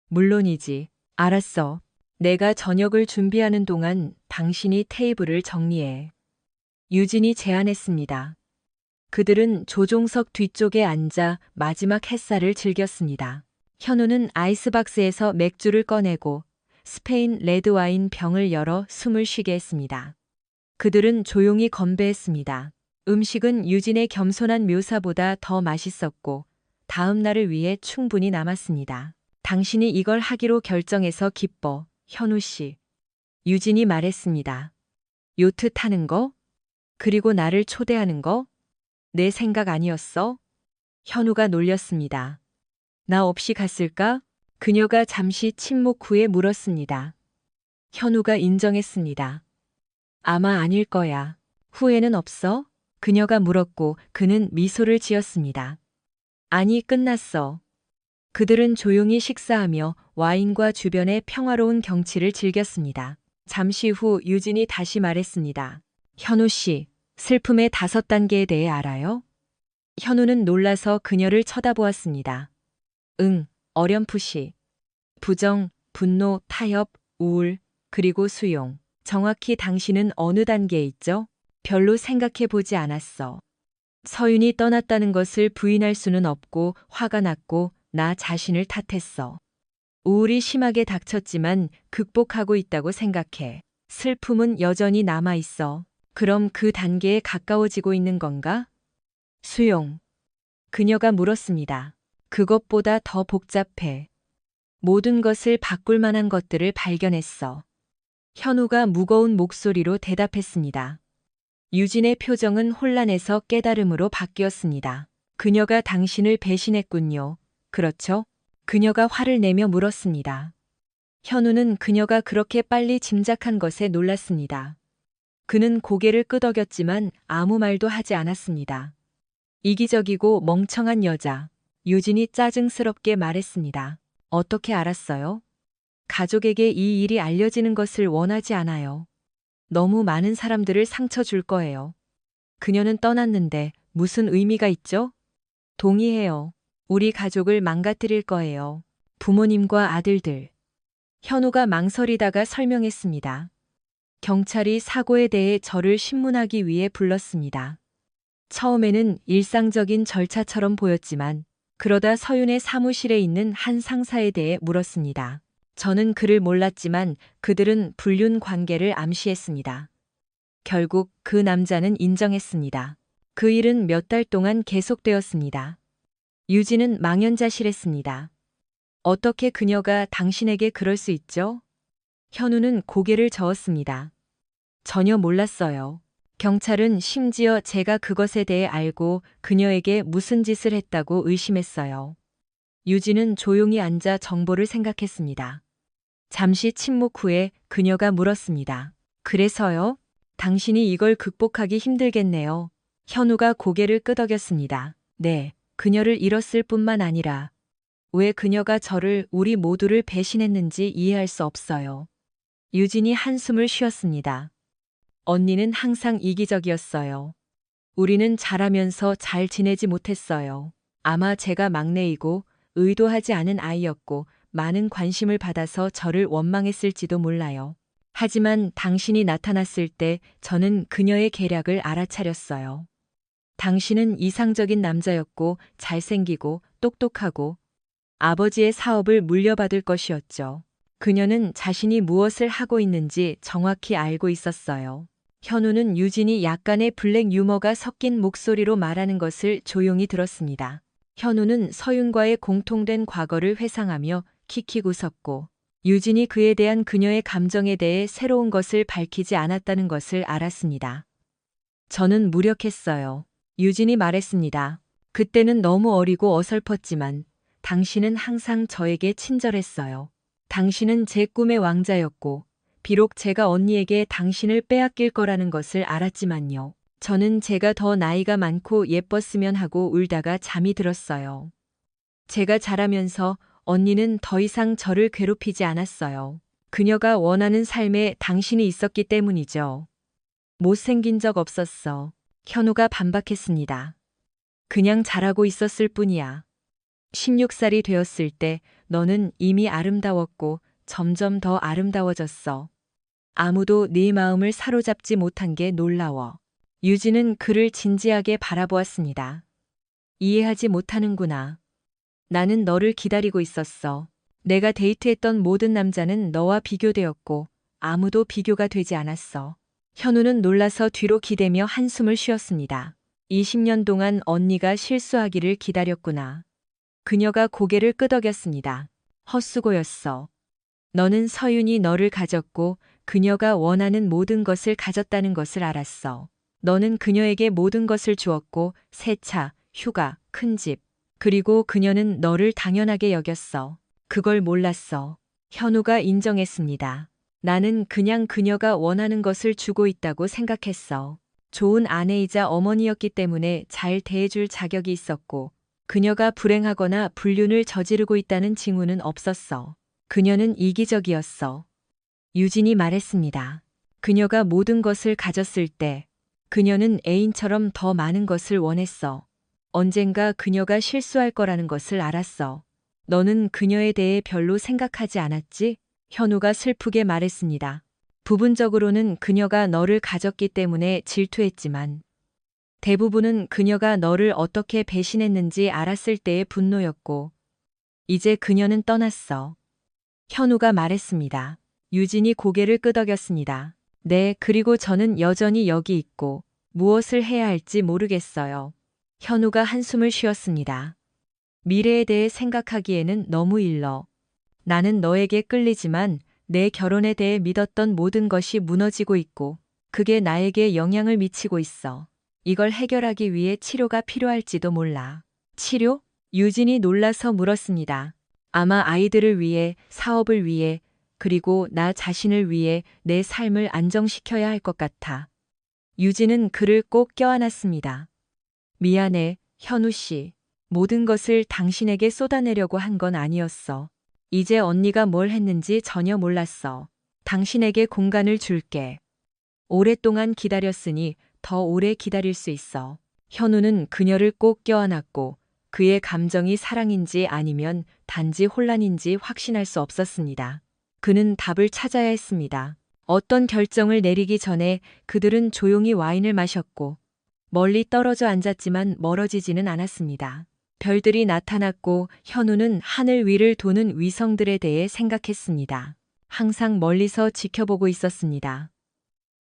물론이지. 알았어. 내가 저녁을 준비하는 동안 당신이 테이블을 정리해. 유진이 제안했습니다. 그들은 조종석 뒤쪽에 앉아 마지막 햇살을 즐겼습니다. 현우는 아이스박스에서 맥주를 꺼내고 스페인 레드와인 병을 열어 숨을 쉬게 했습니다. 그들은 조용히 건배했습니다. 음식은 유진의 겸손한 묘사보다 더 맛있었고 다음 날을 위해 충분히 남았습니다. 당신이 이걸 하기로 결정해서 기뻐, 현우 씨. 유진이 말했습니다. 요트 타는 거? 그리고 나를 초대하는 거? 내 생각 아니었어? 현우가 놀렸습니다. 나 없이 갔을까? 그녀가 잠시 침묵 후에 물었습니다. 현우가 인정했습니다. 아마 아닐 거야. 후회는 없어? 그녀가 물었고 그는 미소를 지었습니다. 아니, 끝났어. 그들은 조용히 식사하며 와인과 주변의 평화로운 경치를 즐겼습니다. 잠시 후 유진이 다시 말했습니다. 현우 씨, 슬픔의 5단계에 대해 알아요? 현우는 놀라서 그녀를 쳐다보았습니다. 응, 어렴풋이. 부정, 분노, 타협, 우울, 그리고 수용. 정확히 당신은 어느 단계에 있죠? 별로 생각해 보지 않았어. 서윤이 떠났다는 것을 부인할 수는 없고 화가 났고 나 자신을 탓했어. 우울이 심하게 닥쳤지만 극복하고 있다고 생각해. 슬픔은 여전히 남아 있어. 그럼 그 단계에 가까워지고 있는 건가? 수용. 그녀가 물었습니다. 그것보다 더 복잡해. 모든 것을 바꿀 만한 것들을 발견했어. 현우가 무거운 목소리로 대답했습니다. 유진의 표정은 혼란에서 깨달음으로 바뀌었습니다. 그녀가 당신을 배신했군요. 그렇죠? 그녀가 화를 내며 물었습니다. 현우는 그녀가 그렇게 빨리 짐작한 것에 놀랐습니다. 그는 고개를 끄덕였지만 아무 말도 하지 않았습니다. 이기적이고 멍청한 여자. 유진이 짜증스럽게 말했습니다. 어떻게 알았어요? 가족에게 이 일이 알려지는 것을 원하지 않아요. 너무 많은 사람들을 상처 줄 거예요. 그녀는 떠났는데 무슨 의미가 있죠? 동의해요. 우리 가족을 망가뜨릴 거예요. 부모님과 아들들. 현우가 망설이다가 설명했습니다. 경찰이 사고에 대해 저를 신문하기 위해 불렀습니다. 처음에는 일상적인 절차처럼 보였지만 그러다 서윤의 사무실에 있는 한 상사에 대해 물었습니다. 저는 그를 몰랐지만 그들은 불륜 관계를 암시했습니다. 결국 그 남자는 인정했습니다. 그 일은 몇 달 동안 계속되었습니다. 유진은 망연자실했습니다. 어떻게 그녀가 당신에게 그럴 수 있죠? 현우는 고개를 저었습니다. 전혀 몰랐어요. 경찰은 심지어 제가 그것에 대해 알고 그녀에게 무슨 짓을 했다고 의심했어요. 유진은 조용히 앉아 정보를 생각했습니다. 잠시 침묵 후에 그녀가 물었습니다. 그래서요? 당신이 이걸 극복하기 힘들겠네요. 현우가 고개를 끄덕였습니다. 네, 그녀를 잃었을 뿐만 아니라 왜 그녀가 저를 우리 모두를 배신했는지 이해할 수 없어요. 유진이 한숨을 쉬었습니다. 언니는 항상 이기적이었어요. 우리는 자라면서 잘 지내지 못했어요. 아마 제가 막내이고 의도하지 않은 아이였고 많은 관심을 받아서 저를 원망했을지도 몰라요. 하지만 당신이 나타났을 때 저는 그녀의 계략을 알아차렸어요. 당신은 이상적인 남자였고 잘생기고 똑똑하고 아버지의 사업을 물려받을 것이었죠. 그녀는 자신이 무엇을 하고 있는지 정확히 알고 있었어요. 현우는 유진이 약간의 블랙 유머가 섞인 목소리로 말하는 것을 조용히 들었습니다. 현우는 서윤과의 공통된 과거를 회상하며 킥킥 웃었고 유진이 그에 대한 그녀의 감정에 대해 새로운 것을 밝히지 않았다는 것을 알았습니다. 저는 무력했어요. 유진이 말했습니다. 그때는 너무 어리고 어설펐지만 당신은 항상 저에게 친절했어요. 당신은 제 꿈의 왕자였고 비록 제가 언니에게 당신을 빼앗길 거라는 것을 알았지만요. 저는 제가 더 나이가 많고 예뻤으면 하고 울다가 잠이 들었어요. 제가 자라면서 언니는 더 이상 저를 괴롭히지 않았어요. 그녀가 원하는 삶에 당신이 있었기 때문이죠. 못생긴 적 없었어. 현우가 반박했습니다. 그냥 잘하고 있었을 뿐이야. 16살이 되었을 때 너는 이미 아름다웠고 점점 더 아름다워졌어. 아무도 네 마음을 사로잡지 못한 게 놀라워. 유진은 그를 진지하게 바라보았습니다. 이해하지 못하는구나. 나는 너를 기다리고 있었어. 내가 데이트했던 모든 남자는 너와 비교되었고 아무도 비교가 되지 않았어. 현우는 놀라서 뒤로 기대며 한숨을 쉬었습니다. 20년 동안 언니가 실수하기를 기다렸구나. 그녀가 고개를 끄덕였습니다. 헛수고였어. 너는 서윤이 너를 가졌고 그녀가 원하는 모든 것을 가졌다는 것을 알았어. 너는 그녀에게 모든 것을 주었고 새 차, 휴가, 큰 집. 그리고 그녀는 너를 당연하게 여겼어. 그걸 몰랐어. 현우가 인정했습니다. 나는 그냥 그녀가 원하는 것을 주고 있다고 생각했어. 좋은 아내이자 어머니였기 때문에 잘 대해줄 자격이 있었고 그녀가 불행하거나 불륜을 저지르고 있다는 징후는 없었어. 그녀는 이기적이었어. 유진이 말했습니다. 그녀가 모든 것을 가졌을 때 그녀는 애인처럼 더 많은 것을 원했어. 언젠가 그녀가 실수할 거라는 것을 알았어. 너는 그녀에 대해 별로 생각하지 않았지? 현우가 슬프게 말했습니다. 부분적으로는 그녀가 너를 가졌기 때문에 질투했지만 대부분은 그녀가 너를 어떻게 배신했는지 알았을 때의 분노였고 이제 그녀는 떠났어. 현우가 말했습니다. 유진이 고개를 끄덕였습니다. 네, 그리고 저는 여전히 여기 있고 무엇을 해야 할지 모르겠어요. 현우가 한숨을 쉬었습니다. 미래에 대해 생각하기에는 너무 일러. 나는 너에게 끌리지만 내 결혼에 대해 믿었던 모든 것이 무너지고 있고 그게 나에게 영향을 미치고 있어. 이걸 해결하기 위해 치료가 필요할지도 몰라. 치료? 유진이 놀라서 물었습니다. 아마 아이들을 위해, 사업을 위해, 그리고 나 자신을 위해 내 삶을 안정시켜야 할 것 같아. 유진은 그를 꼭 껴안았습니다. 미안해, 현우 씨. 모든 것을 당신에게 쏟아내려고 한 건 아니었어. 이제 언니가 뭘 했는지 전혀 몰랐어. 당신에게 공간을 줄게. 오랫동안 기다렸으니 더 오래 기다릴 수 있어. 현우는 그녀를 꼭 껴안았고 그의 감정이 사랑인지 아니면 단지 혼란인지 확신할 수 없었습니다. 그는 답을 찾아야 했습니다. 어떤 결정을 내리기 전에 그들은 조용히 와인을 마셨고 멀리 떨어져 앉았지만 멀어지지는 않았습니다. 별들이 나타났고 현우는 하늘 위를 도는 위성들에 대해 생각했습니다. 항상 멀리서 지켜보고 있었습니다.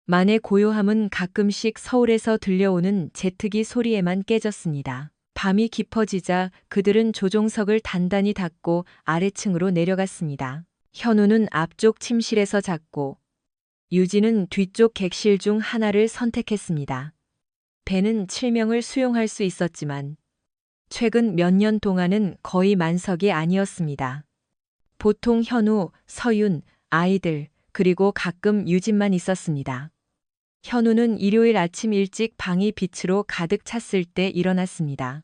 만의 고요함은 가끔씩 서울에서 들려오는 제트기 소리에만 깨졌습니다. 밤이 깊어지자 그들은 조종석을 단단히 닫고 아래층으로 내려갔습니다. 현우는 앞쪽 침실에서 잤고 유진은 뒤쪽 객실 중 하나를 선택했습니다. 배는 7명을 수용할 수 있었지만 최근 몇 년 동안은 거의 만석이 아니었습니다. 보통 현우, 서윤, 아이들, 그리고 가끔 유진만 있었습니다. 현우는 일요일 아침 일찍 방이 빛으로 가득 찼을 때 일어났습니다.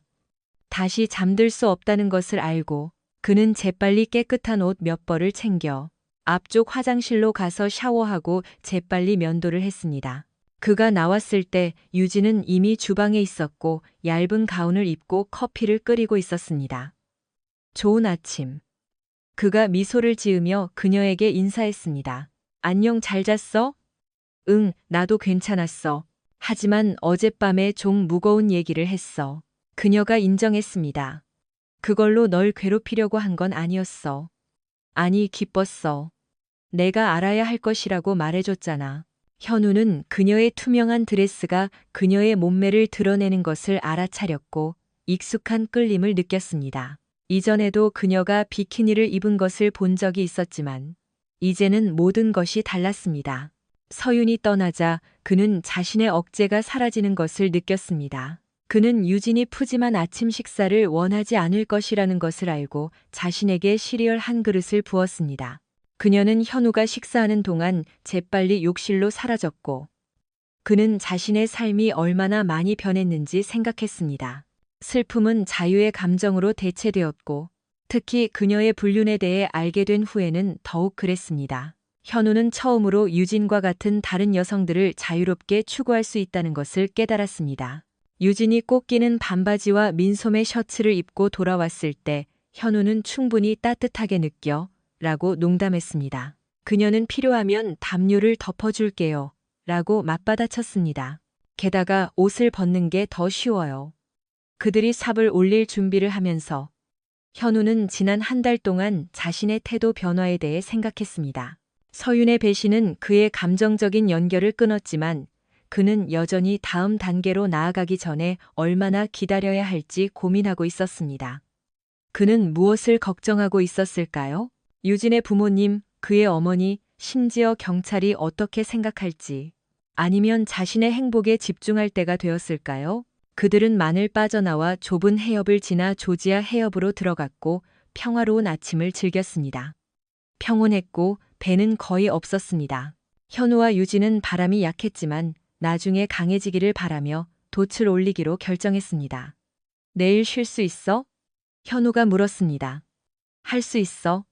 다시 잠들 수 없다는 것을 알고 그는 재빨리 깨끗한 옷 몇 벌을 챙겨 앞쪽 화장실로 가서 샤워하고 재빨리 면도를 했습니다. 그가 나왔을 때 유진은 이미 주방에 있었고 얇은 가운을 입고 커피를 끓이고 있었습니다. 좋은 아침. 그가 미소를 지으며 그녀에게 인사했습니다. 안녕, 잘 잤어? 응, 나도 괜찮았어. 하지만 어젯밤에 좀 무거운 얘기를 했어. 그녀가 인정했습니다. 그걸로 널 괴롭히려고 한 건 아니었어. 아니, 기뻤어. 내가 알아야 할 것이라고 말해줬잖아. 현우는 그녀의 투명한 드레스가 그녀의 몸매를 드러내는 것을 알아차렸고 익숙한 끌림을 느꼈습니다. 이전에도 그녀가 비키니를 입은 것을 본 적이 있었지만 이제는 모든 것이 달랐습니다. 서윤이 떠나자 그는 자신의 억제가 사라지는 것을 느꼈습니다. 그는 유진이 푸짐한 아침 식사를 원하지 않을 것이라는 것을 알고 자신에게 시리얼 한 그릇을 부었습니다. 그녀는 현우가 식사하는 동안 재빨리 욕실로 사라졌고 그는 자신의 삶이 얼마나 많이 변했는지 생각했습니다. 슬픔은 자유의 감정으로 대체되었고 특히 그녀의 불륜에 대해 알게 된 후에는 더욱 그랬습니다. 현우는 처음으로 유진과 같은 다른 여성들을 자유롭게 추구할 수 있다는 것을 깨달았습니다. 유진이 꼭 끼는 반바지와 민소매 셔츠를 입고 돌아왔을 때 현우는 충분히 따뜻하게 느껴 라고 농담했습니다. 그녀는 필요하면 담요를 덮어줄게요 라고 맞받아쳤습니다. 게다가 옷을 벗는 게 더 쉬워요. 그들이 삽을 올릴 준비를 하면서 현우는 지난 한 달 동안 자신의 태도 변화에 대해 생각했습니다. 서윤의 배신은 그의 감정적인 연결을 끊었지만 그는 여전히 다음 단계로 나아가기 전에 얼마나 기다려야 할지 고민하고 있었습니다. 그는 무엇을 걱정하고 있었을까요? 유진의 부모님, 그의 어머니, 심지어 경찰이 어떻게 생각할지, 아니면 자신의 행복에 집중할 때가 되었을까요? 그들은 만을 빠져나와 좁은 해협을 지나 조지아 해협으로 들어갔고 평화로운 아침을 즐겼습니다. 평온했고 배는 거의 없었습니다. 현우와 유진은 바람이 약했지만 나중에 강해지기를 바라며 돛을 올리기로 결정했습니다. 내일 쉴 수 있어? 현우가 물었습니다. 할 수 있어.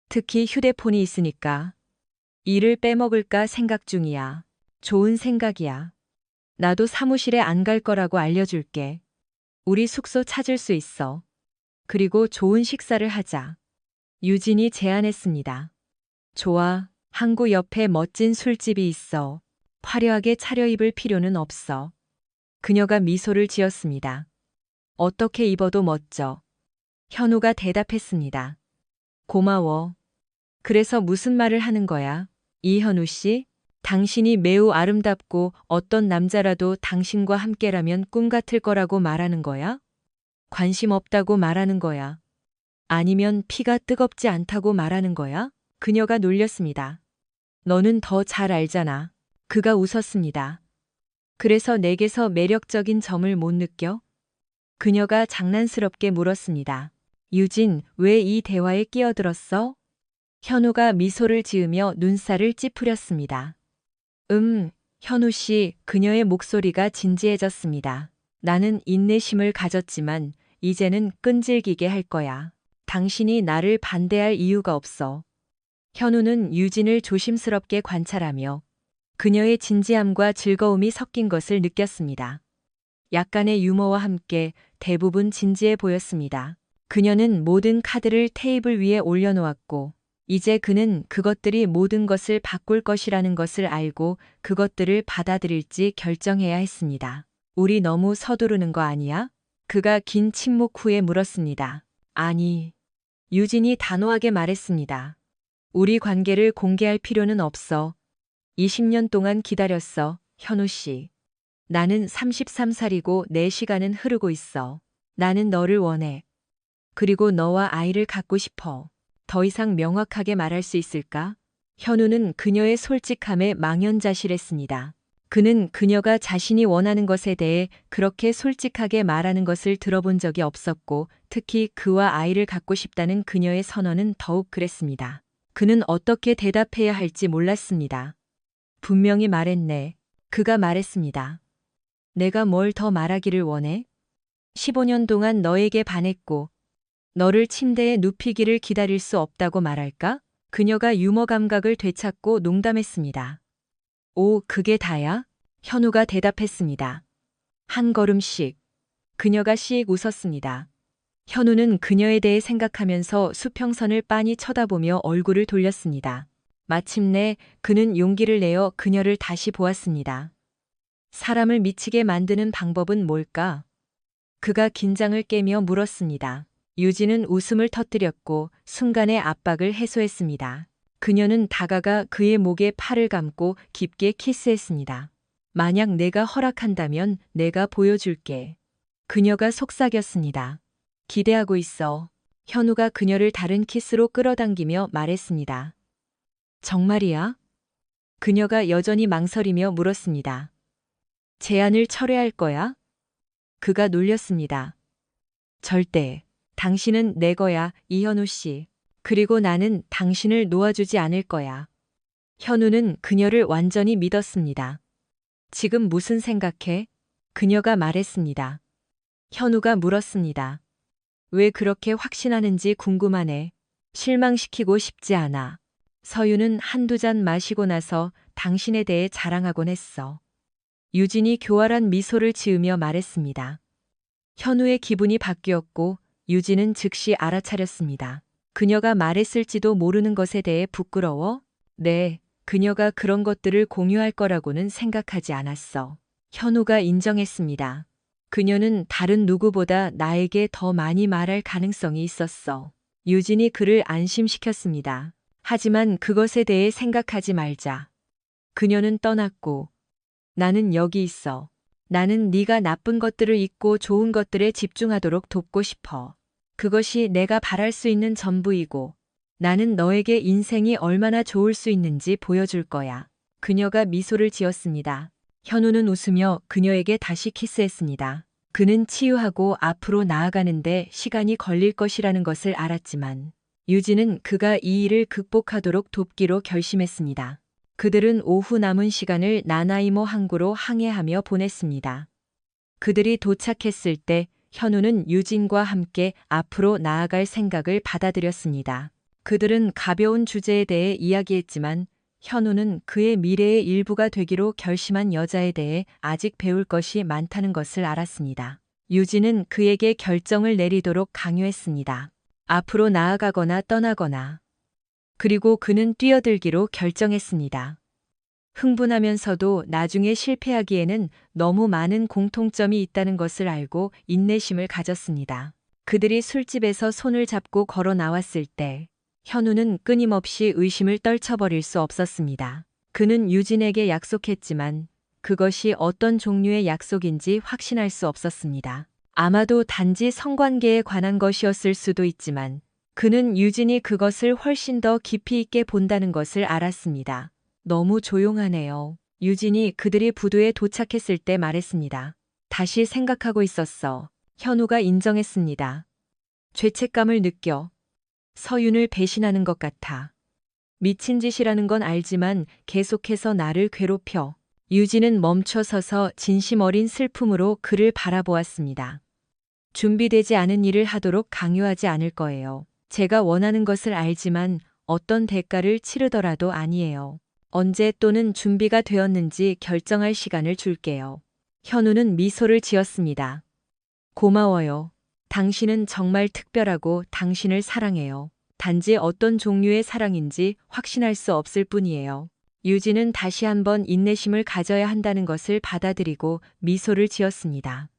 특히 휴대폰이 있으니까. 일을 빼먹을까 생각 중이야. 좋은 생각이야. 나도 사무실에 안 갈 거라고 알려줄게. 우리 숙소 찾을 수 있어. 그리고 좋은 식사를 하자. 유진이 제안했습니다. 좋아. 항구 옆에 멋진 술집이 있어. 화려하게 차려입을 필요는 없어. 그녀가 미소를 지었습니다. 어떻게 입어도 멋져. 현우가 대답했습니다. 고마워. 그래서 무슨 말을 하는 거야? 이현우 씨, 당신이 매우 아름답고 어떤 남자라도 당신과 함께라면 꿈 같을 거라고 말하는 거야? 관심 없다고 말하는 거야? 아니면 피가 뜨겁지 않다고 말하는 거야? 그녀가 놀렸습니다. 너는 더 잘 알잖아. 그가 웃었습니다. 그래서 내게서 매력적인 점을 못 느껴? 그녀가 장난스럽게 물었습니다. 유진, 왜 이 대화에 끼어들었어? 현우가 미소를 지으며 눈살을 찌푸렸습니다. 현우 씨, 그녀의 목소리가 진지해졌습니다. 나는 인내심을 가졌지만 이제는 끈질기게 할 거야. 당신이 나를 반대할 이유가 없어. 현우는 유진을 조심스럽게 관찰하며 그녀의 진지함과 즐거움이 섞인 것을 느꼈습니다. 약간의 유머와 함께 대부분 진지해 보였습니다. 그녀는 모든 카드를 테이블 위에 올려놓았고, 이제 그는 그것들이 모든 것을 바꿀 것이라는 것을 알고 그것들을 받아들일지 결정해야 했습니다. 우리 너무 서두르는 거 아니야? 그가 긴 침묵 후에 물었습니다. 아니. 유진이 단호하게 말했습니다. 우리 관계를 공개할 필요는 없어. 20년 동안 기다렸어, 현우 씨. 나는 33살이고 내 시간은 흐르고 있어. 나는 너를 원해. 그리고 너와 아이를 갖고 싶어. 더 이상 명확하게 말할 수 있을까? 현우는 그녀의 솔직함에 망연자실했습니다. 그는 그녀가 자신이 원하는 것에 대해 그렇게 솔직하게 말하는 것을 들어본 적이 없었고, 특히 그와 아이를 갖고 싶다는 그녀의 선언은 더욱 그랬습니다. 그는 어떻게 대답해야 할지 몰랐습니다. 분명히 말했네. 그가 말했습니다. 내가 뭘 더 말하기를 원해? 15년 동안 너에게 반했고, 너를 침대에 눕히기를 기다릴 수 없다고 말할까? 그녀가 유머 감각을 되찾고 농담했습니다. 오, 그게 다야? 현우가 대답했습니다. 한 걸음씩. 그녀가 씩 웃었습니다. 현우는 그녀에 대해 생각하면서 수평선을 빤히 쳐다보며 얼굴을 돌렸습니다. 마침내 그는 용기를 내어 그녀를 다시 보았습니다. 사람을 미치게 만드는 방법은 뭘까? 그가 긴장을 깨며 물었습니다. 유진은 웃음을 터뜨렸고 순간의 압박을 해소했습니다. 그녀는 다가가 그의 목에 팔을 감고 깊게 키스했습니다. 만약 내가 허락한다면 내가 보여줄게. 그녀가 속삭였습니다. 기대하고 있어. 현우가 그녀를 다른 키스로 끌어당기며 말했습니다. 정말이야? 그녀가 여전히 망설이며 물었습니다. 제안을 철회할 거야? 그가 놀렸습니다. 절대. 당신은 내 거야, 이현우 씨. 그리고 나는 당신을 놓아주지 않을 거야. 현우는 그녀를 완전히 믿었습니다. 지금 무슨 생각해? 그녀가 말했습니다. 현우가 물었습니다. 왜 그렇게 확신하는지 궁금하네. 실망시키고 싶지 않아. 서유는 한두 잔 마시고 나서 당신에 대해 자랑하곤 했어. 유진이 교활한 미소를 지으며 말했습니다. 현우의 기분이 바뀌었고 유진은 즉시 알아차렸습니다. 그녀가 말했을지도 모르는 것에 대해 부끄러워? 네, 그녀가 그런 것들을 공유할 거라고는 생각하지 않았어. 현우가 인정했습니다. 그녀는 다른 누구보다 나에게 더 많이 말할 가능성이 있었어. 유진이 그를 안심시켰습니다. 하지만 그것에 대해 생각하지 말자. 그녀는 떠났고 나는 여기 있어. 나는 네가 나쁜 것들을 잊고 좋은 것들에 집중하도록 돕고 싶어. 그것이 내가 바랄 수 있는 전부이고 나는 너에게 인생이 얼마나 좋을 수 있는지 보여줄 거야. 그녀가 미소를 지었습니다. 현우는 웃으며 그녀에게 다시 키스했습니다. 그는 치유하고 앞으로 나아가는데 시간이 걸릴 것이라는 것을 알았지만 유진은 그가 이 일을 극복하도록 돕기로 결심했습니다. 그들은 오후 남은 시간을 나나이모 항구로 항해하며 보냈습니다. 그들이 도착했을 때 현우는 유진과 함께 앞으로 나아갈 생각을 받아들였습니다. 그들은 가벼운 주제에 대해 이야기했지만 현우는 그의 미래의 일부가 되기로 결심한 여자에 대해 아직 배울 것이 많다는 것을 알았습니다. 유진은 그에게 결정을 내리도록 강요했습니다. 앞으로 나아가거나 떠나거나. 그리고 그는 뛰어들기로 결정했습니다. 흥분하면서도 나중에 실패하기에는 너무 많은 공통점이 있다는 것을 알고 인내심을 가졌습니다. 그들이 술집에서 손을 잡고 걸어 나왔을 때 현우는 끊임없이 의심을 떨쳐버릴 수 없었습니다. 그는 유진에게 약속했지만 그것이 어떤 종류의 약속인지 확신할 수 없었습니다. 아마도 단지 성관계에 관한 것이었을 수도 있지만 그는 유진이 그것을 훨씬 더 깊이 있게 본다는 것을 알았습니다. 너무 조용하네요. 유진이 그들이 부두에 도착했을 때 말했습니다. 다시 생각하고 있었어. 현우가 인정했습니다. 죄책감을 느껴. 서윤을 배신하는 것 같아. 미친 짓이라는 건 알지만 계속해서 나를 괴롭혀. 유진은 멈춰서서 진심 어린 슬픔으로 그를 바라보았습니다. 준비되지 않은 일을 하도록 강요하지 않을 거예요. 제가 원하는 것을 알지만 어떤 대가를 치르더라도 아니에요. 언제 또는 준비가 되었는지 결정할 시간을 줄게요. 현우는 미소를 지었습니다. 고마워요. 당신은 정말 특별하고 당신을 사랑해요. 단지 어떤 종류의 사랑인지 확신할 수 없을 뿐이에요. 유진은 다시 한번 인내심을 가져야 한다는 것을 받아들이고 미소를 지었습니다.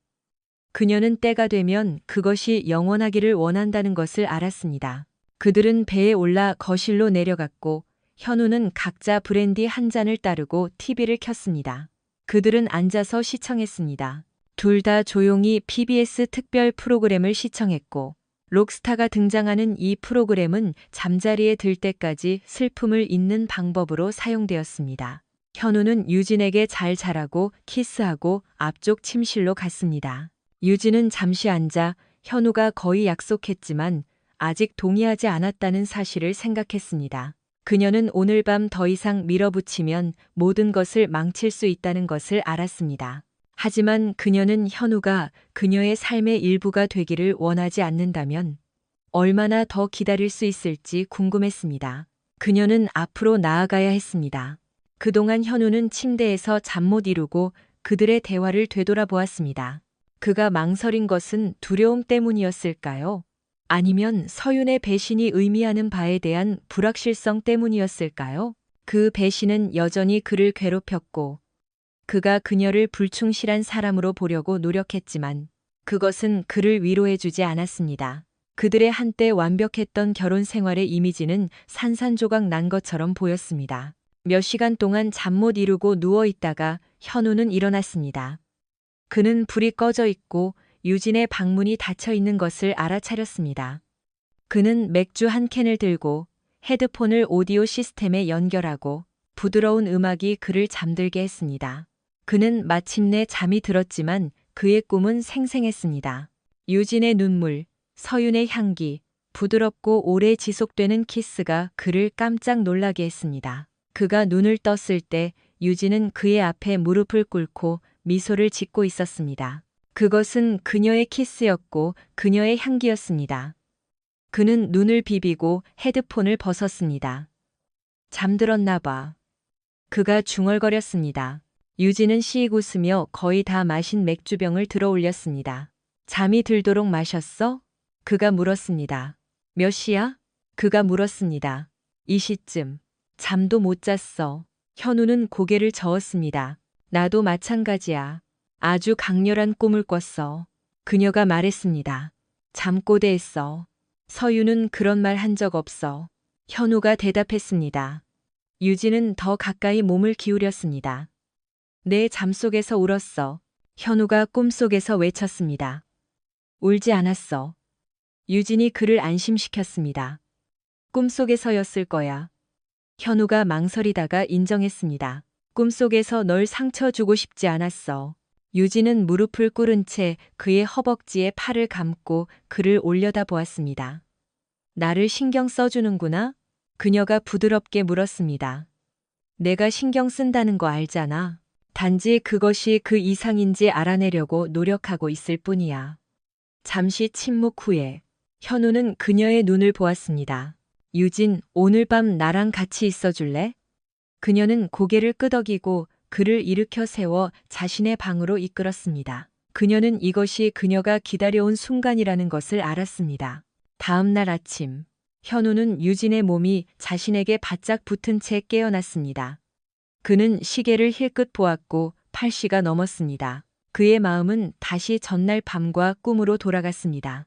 그녀는 때가 되면 그것이 영원하기를 원한다는 것을 알았습니다. 그들은 배에 올라 거실로 내려갔고 현우는 각자 브랜디 한 잔을 따르고 TV를 켰습니다. 그들은 앉아서 시청했습니다. 둘 다 조용히 PBS 특별 프로그램을 시청했고 록스타가 등장하는 이 프로그램은 잠자리에 들 때까지 슬픔을 잊는 방법으로 사용되었습니다. 현우는 유진에게 잘 자라고 키스하고 앞쪽 침실로 갔습니다. 유진은 잠시 앉아 현우가 거의 약속했지만 아직 동의하지 않았다는 사실을 생각했습니다. 그녀는 오늘 밤 더 이상 밀어붙이면 모든 것을 망칠 수 있다는 것을 알았습니다. 하지만 그녀는 현우가 그녀의 삶의 일부가 되기를 원하지 않는다면 얼마나 더 기다릴 수 있을지 궁금했습니다. 그녀는 앞으로 나아가야 했습니다. 그동안 현우는 침대에서 잠 못 이루고 그들의 대화를 되돌아보았습니다. 그가 망설인 것은 두려움 때문이었을까요? 아니면 서윤의 배신이 의미하는 바에 대한 불확실성 때문이었을까요? 그 배신은 여전히 그를 괴롭혔고 그가 그녀를 불충실한 사람으로 보려고 노력했지만 그것은 그를 위로해주지 않았습니다. 그들의 한때 완벽했던 결혼 생활의 이미지는 산산조각 난 것처럼 보였습니다. 몇 시간 동안 잠 못 이루고 누워있다가 현우는 일어났습니다. 그는 불이 꺼져 있고 유진의 방문이 닫혀 있는 것을 알아차렸습니다. 그는 맥주 한 캔을 들고 헤드폰을 오디오 시스템에 연결하고 부드러운 음악이 그를 잠들게 했습니다. 그는 마침내 잠이 들었지만 그의 꿈은 생생했습니다. 유진의 눈물, 서윤의 향기, 부드럽고 오래 지속되는 키스가 그를 깜짝 놀라게 했습니다. 그가 눈을 떴을 때 유진은 그의 앞에 무릎을 꿇고 미소를 짓고 있었습니다. 그것은 그녀의 키스였고 그녀의 향기였습니다. 그는 눈을 비비고 헤드폰을 벗었습니다. 잠들었나 봐. 그가 중얼거렸습니다. 유진은 씩 웃으며 거의 다 마신 맥주병을 들어 올렸습니다. 잠이 들도록 마셨어? 그가 물었습니다. 몇 시야? 그가 물었습니다. 이 시쯤. 잠도 못 잤어. 현우는 고개를 저었습니다. 나도 마찬가지야. 아주 강렬한 꿈을 꿨어. 그녀가 말했습니다. 잠꼬대했어. 서유는 그런 말 한 적 없어. 현우가 대답했습니다. 유진은 더 가까이 몸을 기울였습니다. 내 잠속에서 울었어. 현우가 꿈속에서 외쳤습니다. 울지 않았어. 유진이 그를 안심시켰습니다. 꿈속에서였을 거야. 현우가 망설이다가 인정했습니다. 꿈속에서 널 상처 주고 싶지 않았어. 유진은 무릎을 꿇은 채 그의 허벅지에 팔을 감고 그를 올려다보았습니다. 나를 신경 써주는구나? 그녀가 부드럽게 물었습니다. 내가 신경 쓴다는 거 알잖아. 단지 그것이 그 이상인지 알아내려고 노력하고 있을 뿐이야. 잠시 침묵 후에 현우는 그녀의 눈을 보았습니다. 유진, 오늘 밤 나랑 같이 있어줄래? 그녀는 고개를 끄덕이고 그를 일으켜 세워 자신의 방으로 이끌었습니다. 그녀는 이것이 그녀가 기다려온 순간이라는 것을 알았습니다. 다음 날 아침, 현우는 유진의 몸이 자신에게 바짝 붙은 채 깨어났습니다. 그는 시계를 힐끗 보았고 8시가 넘었습니다. 그의 마음은 다시 전날 밤과 꿈으로 돌아갔습니다.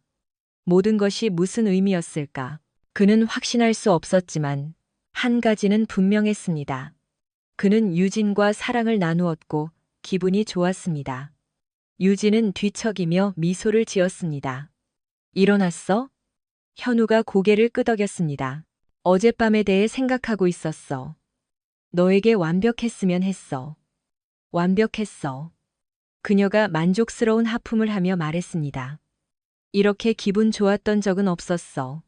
모든 것이 무슨 의미였을까? 그는 확신할 수 없었지만 한 가지는 분명했습니다. 그는 유진과 사랑을 나누었고 기분이 좋았습니다. 유진은 뒤척이며 미소를 지었습니다. 일어났어? 현우가 고개를 끄덕였습니다. 어젯밤에 대해 생각하고 있었어. 너에게 완벽했으면 했어. 완벽했어. 그녀가 만족스러운 하품을 하며 말했습니다. 이렇게 기분 좋았던 적은 없었어.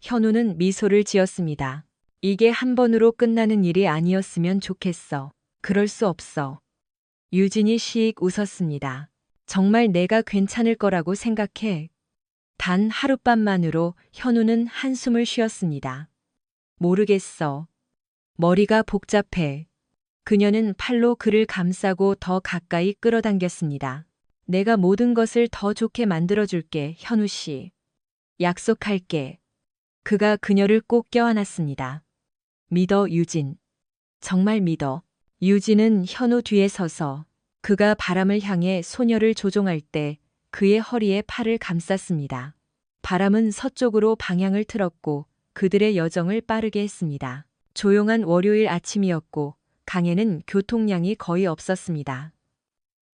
현우는 미소를 지었습니다. 이게 한 번으로 끝나는 일이 아니었으면 좋겠어. 그럴 수 없어. 유진이 시익 웃었습니다. 정말 내가 괜찮을 거라고 생각해. 단 하룻밤만으로 현우는 한숨을 쉬었습니다. 모르겠어. 머리가 복잡해. 그녀는 팔로 그를 감싸고 더 가까이 끌어당겼습니다. 내가 모든 것을 더 좋게 만들어줄게, 현우 씨. 약속할게. 그가 그녀를 꼭 껴안았습니다. 믿어, 유진. 정말 믿어. 유진은 현우 뒤에 서서 그가 바람을 향해 소녀를 조종할 때 그의 허리에 팔을 감쌌습니다. 바람은 서쪽으로 방향을 틀었고 그들의 여정을 빠르게 했습니다. 조용한 월요일 아침이었고 강에는 교통량이 거의 없었습니다.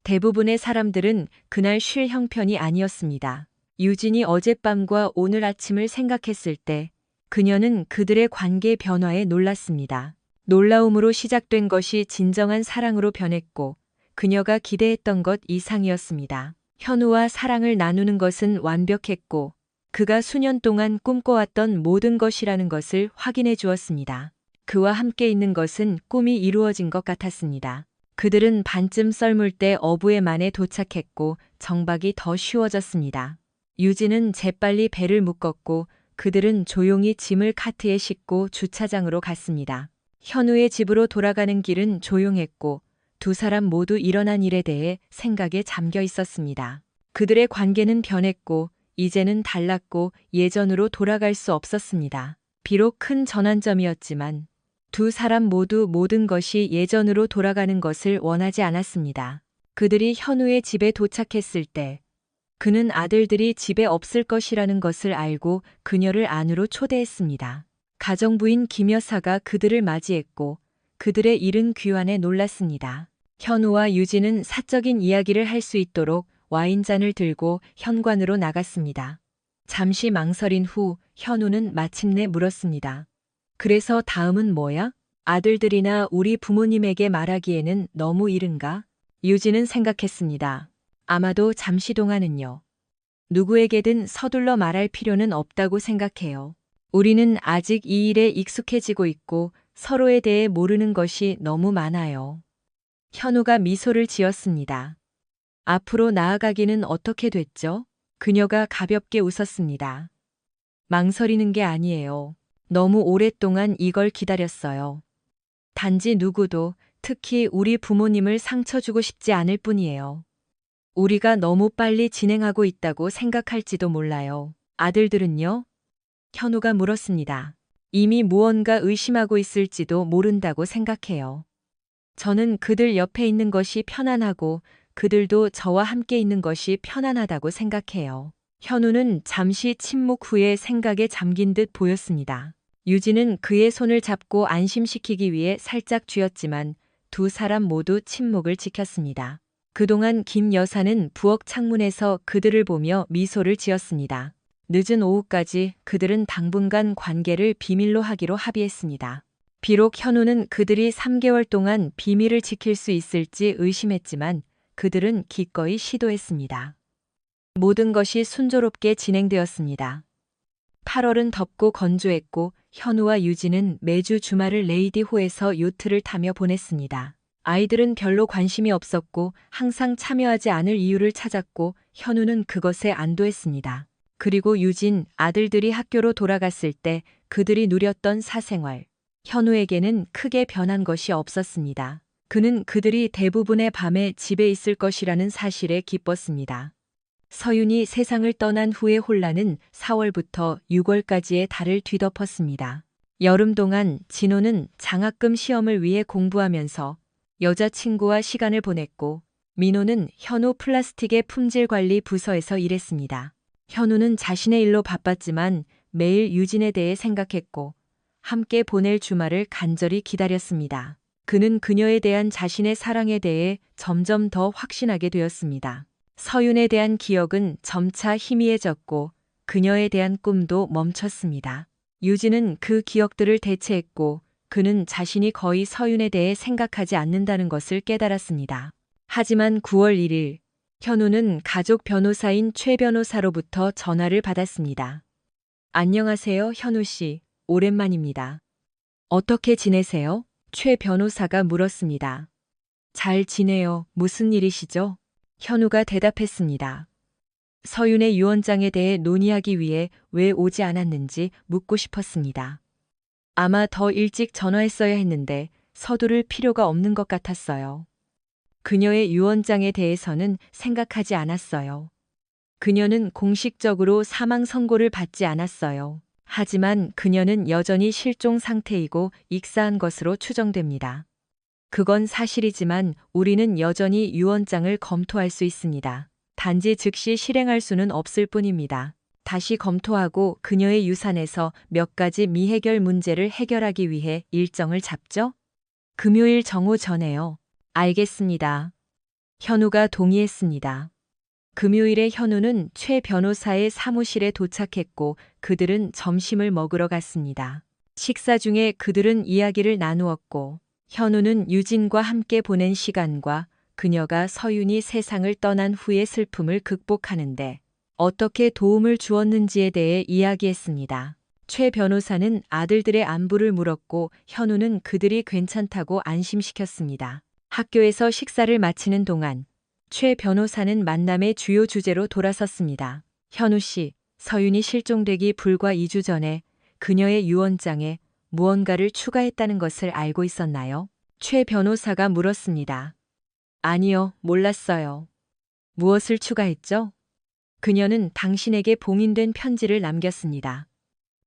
대부분의 사람들은 그날 쉴 형편이 아니었습니다. 유진이 어젯밤과 오늘 아침을 생각했을 때 그녀는 그들의 관계 변화에 놀랐습니다. 놀라움으로 시작된 것이 진정한 사랑으로 변했고 그녀가 기대했던 것 이상이었습니다. 현우와 사랑을 나누는 것은 완벽했고 그가 수년 동안 꿈꿔왔던 모든 것이라는 것을 확인해 주었습니다. 그와 함께 있는 것은 꿈이 이루어진 것 같았습니다. 그들은 반쯤 썰물 때 어부의 만에 도착했고 정박이 더 쉬워졌습니다. 유진은 재빨리 배를 묶었고 그들은 조용히 짐을 카트에 싣고 주차장으로 갔습니다. 현우의 집으로 돌아가는 길은 조용했고 두 사람 모두 일어난 일에 대해 생각에 잠겨 있었습니다. 그들의 관계는 변했고 이제는 달랐고 예전으로 돌아갈 수 없었습니다. 비록 큰 전환점이었지만 두 사람 모두 모든 것이 예전으로 돌아가는 것을 원하지 않았습니다. 그들이 현우의 집에 도착했을 때 그는 아들들이 집에 없을 것이라는 것을 알고 그녀를 안으로 초대했습니다. 가정부인 김 여사가 그들을 맞이했고 그들의 이른 귀환에 놀랐습니다. 현우와 유진은 사적인 이야기를 할 수 있도록 와인잔을 들고 현관으로 나갔습니다. 잠시 망설인 후 현우는 마침내 물었습니다. 그래서 다음은 뭐야? 아들들이나 우리 부모님에게 말하기에는 너무 이른가? 유진은 생각했습니다. 아마도 잠시 동안은요. 누구에게든 서둘러 말할 필요는 없다고 생각해요. 우리는 아직 이 일에 익숙해지고 있고 서로에 대해 모르는 것이 너무 많아요. 현우가 미소를 지었습니다. 앞으로 나아가기는 어떻게 됐죠? 그녀가 가볍게 웃었습니다. 망설이는 게 아니에요. 너무 오랫동안 이걸 기다렸어요. 단지 누구도 특히 우리 부모님을 상처 주고 싶지 않을 뿐이에요. 우리가 너무 빨리 진행하고 있다고 생각할지도 몰라요. 아들들은요? 현우가 물었습니다. 이미 무언가 의심하고 있을지도 모른다고 생각해요. 저는 그들 옆에 있는 것이 편안하고 그들도 저와 함께 있는 것이 편안하다고 생각해요. 현우는 잠시 침묵 후에 생각에 잠긴 듯 보였습니다. 유진은 그의 손을 잡고 안심시키기 위해 살짝 쥐었지만 두 사람 모두 침묵을 지켰습니다. 그동안 김 여사는 부엌 창문에서 그들을 보며 미소를 지었습니다. 늦은 오후까지 그들은 당분간 관계를 비밀로 하기로 합의했습니다. 비록 현우는 그들이 3개월 동안 비밀을 지킬 수 있을지 의심했지만 그들은 기꺼이 시도했습니다. 모든 것이 순조롭게 진행되었습니다. 8월은 덥고 건조했고 현우와 유진은 매주 주말을 레이디호에서 요트를 타며 보냈습니다. 아이들은 별로 관심이 없었고 항상 참여하지 않을 이유를 찾았고 현우는 그것에 안도했습니다. 그리고 유진, 아들들이 학교로 돌아갔을 때 그들이 누렸던 사생활. 현우에게는 크게 변한 것이 없었습니다. 그는 그들이 대부분의 밤에 집에 있을 것이라는 사실에 기뻤습니다. 서윤이 세상을 떠난 후의 혼란은 4월부터 6월까지의 달을 뒤덮었습니다. 여름 동안 진호는 장학금 시험을 위해 공부하면서 여자친구와 시간을 보냈고 민호는 현우 플라스틱의 품질 관리 부서에서 일했습니다. 현우는 자신의 일로 바빴지만 매일 유진에 대해 생각했고 함께 보낼 주말을 간절히 기다렸습니다. 그는 그녀에 대한 자신의 사랑에 대해 점점 더 확신하게 되었습니다. 서윤에 대한 기억은 점차 희미해졌고 그녀에 대한 꿈도 멈췄습니다. 유진은 그 기억들을 대체했고 그는 자신이 거의 서윤에 대해 생각하지 않는다는 것을 깨달았습니다. 하지만 9월 1일 현우는 가족 변호사인 최 변호사로부터 전화를 받았습니다. 안녕하세요, 현우 씨. 오랜만입니다. 어떻게 지내세요? 최 변호사가 물었습니다. 잘 지내요. 무슨 일이시죠? 현우가 대답했습니다. 서윤의 유언장에 대해 논의하기 위해 왜 오지 않았는지 묻고 싶었습니다. 아마 더 일찍 전화했어야 했는데 서두를 필요가 없는 것 같았어요. 그녀의 유언장에 대해서는 생각하지 않았어요. 그녀는 공식적으로 사망 선고를 받지 않았어요. 하지만 그녀는 여전히 실종 상태이고 익사한 것으로 추정됩니다. 그건 사실이지만 우리는 여전히 유언장을 검토할 수 있습니다. 단지 즉시 실행할 수는 없을 뿐입니다. 다시 검토하고 그녀의 유산에서 몇 가지 미해결 문제를 해결하기 위해 일정을 잡죠? 금요일 정오 전에요. 알겠습니다. 현우가 동의했습니다. 금요일에 현우는 최 변호사의 사무실에 도착했고 그들은 점심을 먹으러 갔습니다. 식사 중에 그들은 이야기를 나누었고 현우는 유진과 함께 보낸 시간과 그녀가 서윤이 세상을 떠난 후의 슬픔을 극복하는데 어떻게 도움을 주었는지에 대해 이야기했습니다. 최 변호사는 아들들의 안부를 물었고 현우는 그들이 괜찮다고 안심시켰습니다. 학교에서 식사를 마치는 동안 최 변호사는 만남의 주요 주제로 돌아섰습니다. 현우 씨, 서윤이 실종되기 불과 2주 전에 그녀의 유언장에 무언가를 추가했다는 것을 알고 있었나요? 최 변호사가 물었습니다. 아니요, 몰랐어요. 무엇을 추가했죠? 그녀는 당신에게 봉인된 편지를 남겼습니다.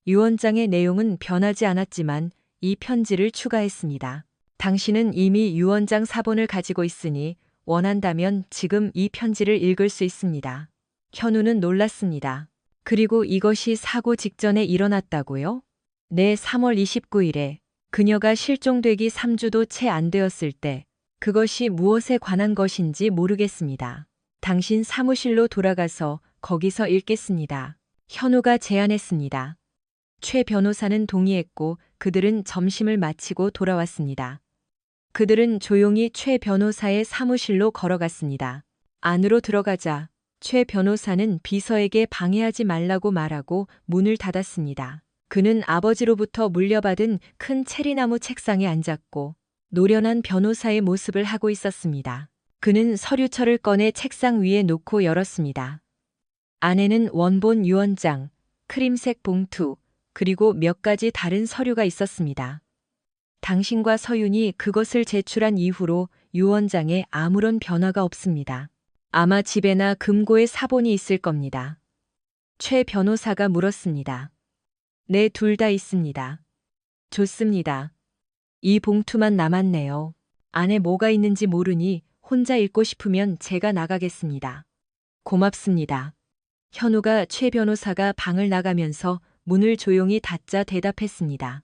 유언장의 내용은 변하지 않았지만 이 편지를 추가했습니다. 당신은 이미 유언장 사본을 가지고 있으니 원한다면 지금 이 편지를 읽을 수 있습니다. 현우는 놀랐습니다. 그리고 이것이 사고 직전에 일어났다고요? 네, 3월 29일에 그녀가 실종되기 3주도 채 안 되었을 때 그것이 무엇에 관한 것인지 모르겠습니다. 당신 사무실로 돌아가서 거기서 읽겠습니다. 현우가 제안했습니다. 최 변호사는 동의했고 그들은 점심을 마치고 돌아왔습니다. 그들은 조용히 최 변호사의 사무실로 걸어갔습니다. 안으로 들어가자 최 변호사는 비서에게 방해하지 말라고 말하고 문을 닫았습니다. 그는 아버지로부터 물려받은 큰 체리나무 책상에 앉았고 노련한 변호사의 모습을 하고 있었습니다. 그는 서류철을 꺼내 책상 위에 놓고 열었습니다. 안에는 원본 유언장, 크림색 봉투, 그리고 몇 가지 다른 서류가 있었습니다. 당신과 서윤이 그것을 제출한 이후로 유언장에 아무런 변화가 없습니다. 아마 집에나 금고에 사본이 있을 겁니다. 최 변호사가 물었습니다. 네, 둘 다 있습니다. 좋습니다. 이 봉투만 남았네요. 안에 뭐가 있는지 모르니 혼자 읽고 싶으면 제가 나가겠습니다. 고맙습니다. 현우가 최 변호사가 방을 나가면서 문을 조용히 닫자 대답했습니다.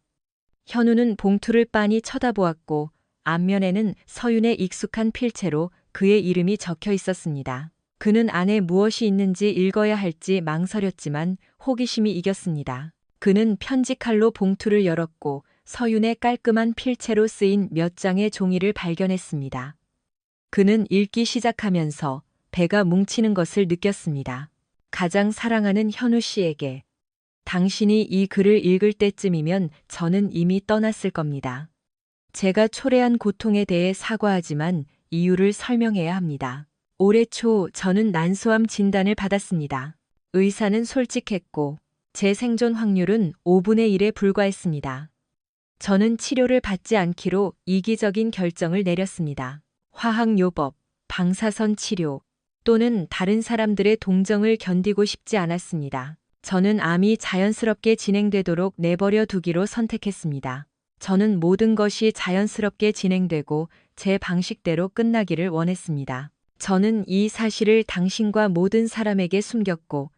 현우는 봉투를 빤히 쳐다보았고 앞면에는 서윤의 익숙한 필체로 그의 이름이 적혀 있었습니다. 그는 안에 무엇이 있는지 읽어야 할지 망설였지만 호기심이 이겼습니다. 그는 편지칼로 봉투를 열었고 서윤의 깔끔한 필체로 쓰인 몇 장의 종이를 발견했습니다. 그는 읽기 시작하면서 배가 뭉치는 것을 느꼈습니다. 가장 사랑하는 현우 씨에게. 당신이 이 글을 읽을 때쯤이면 저는 이미 떠났을 겁니다. 제가 초래한 고통에 대해 사과하지만 이유를 설명해야 합니다. 올해 초 저는 난소암 진단을 받았습니다. 의사는 솔직했고 제 생존 확률은 5분의 1에 불과했습니다. 저는 치료를 받지 않기로 이기적인 결정을 내렸습니다. 화학요법, 방사선 치료 또는 다른 사람들의 동정을 견디고 싶지 않았습니다. 저는 암이 자연스럽게 진행되도록 내버려 두기로 선택했습니다. 저는 모든 것이 자연스럽게 진행되고 제 방식대로 끝나기를 원했습니다. 저는 이 사실을 당신과 모든 사람에게 숨겼고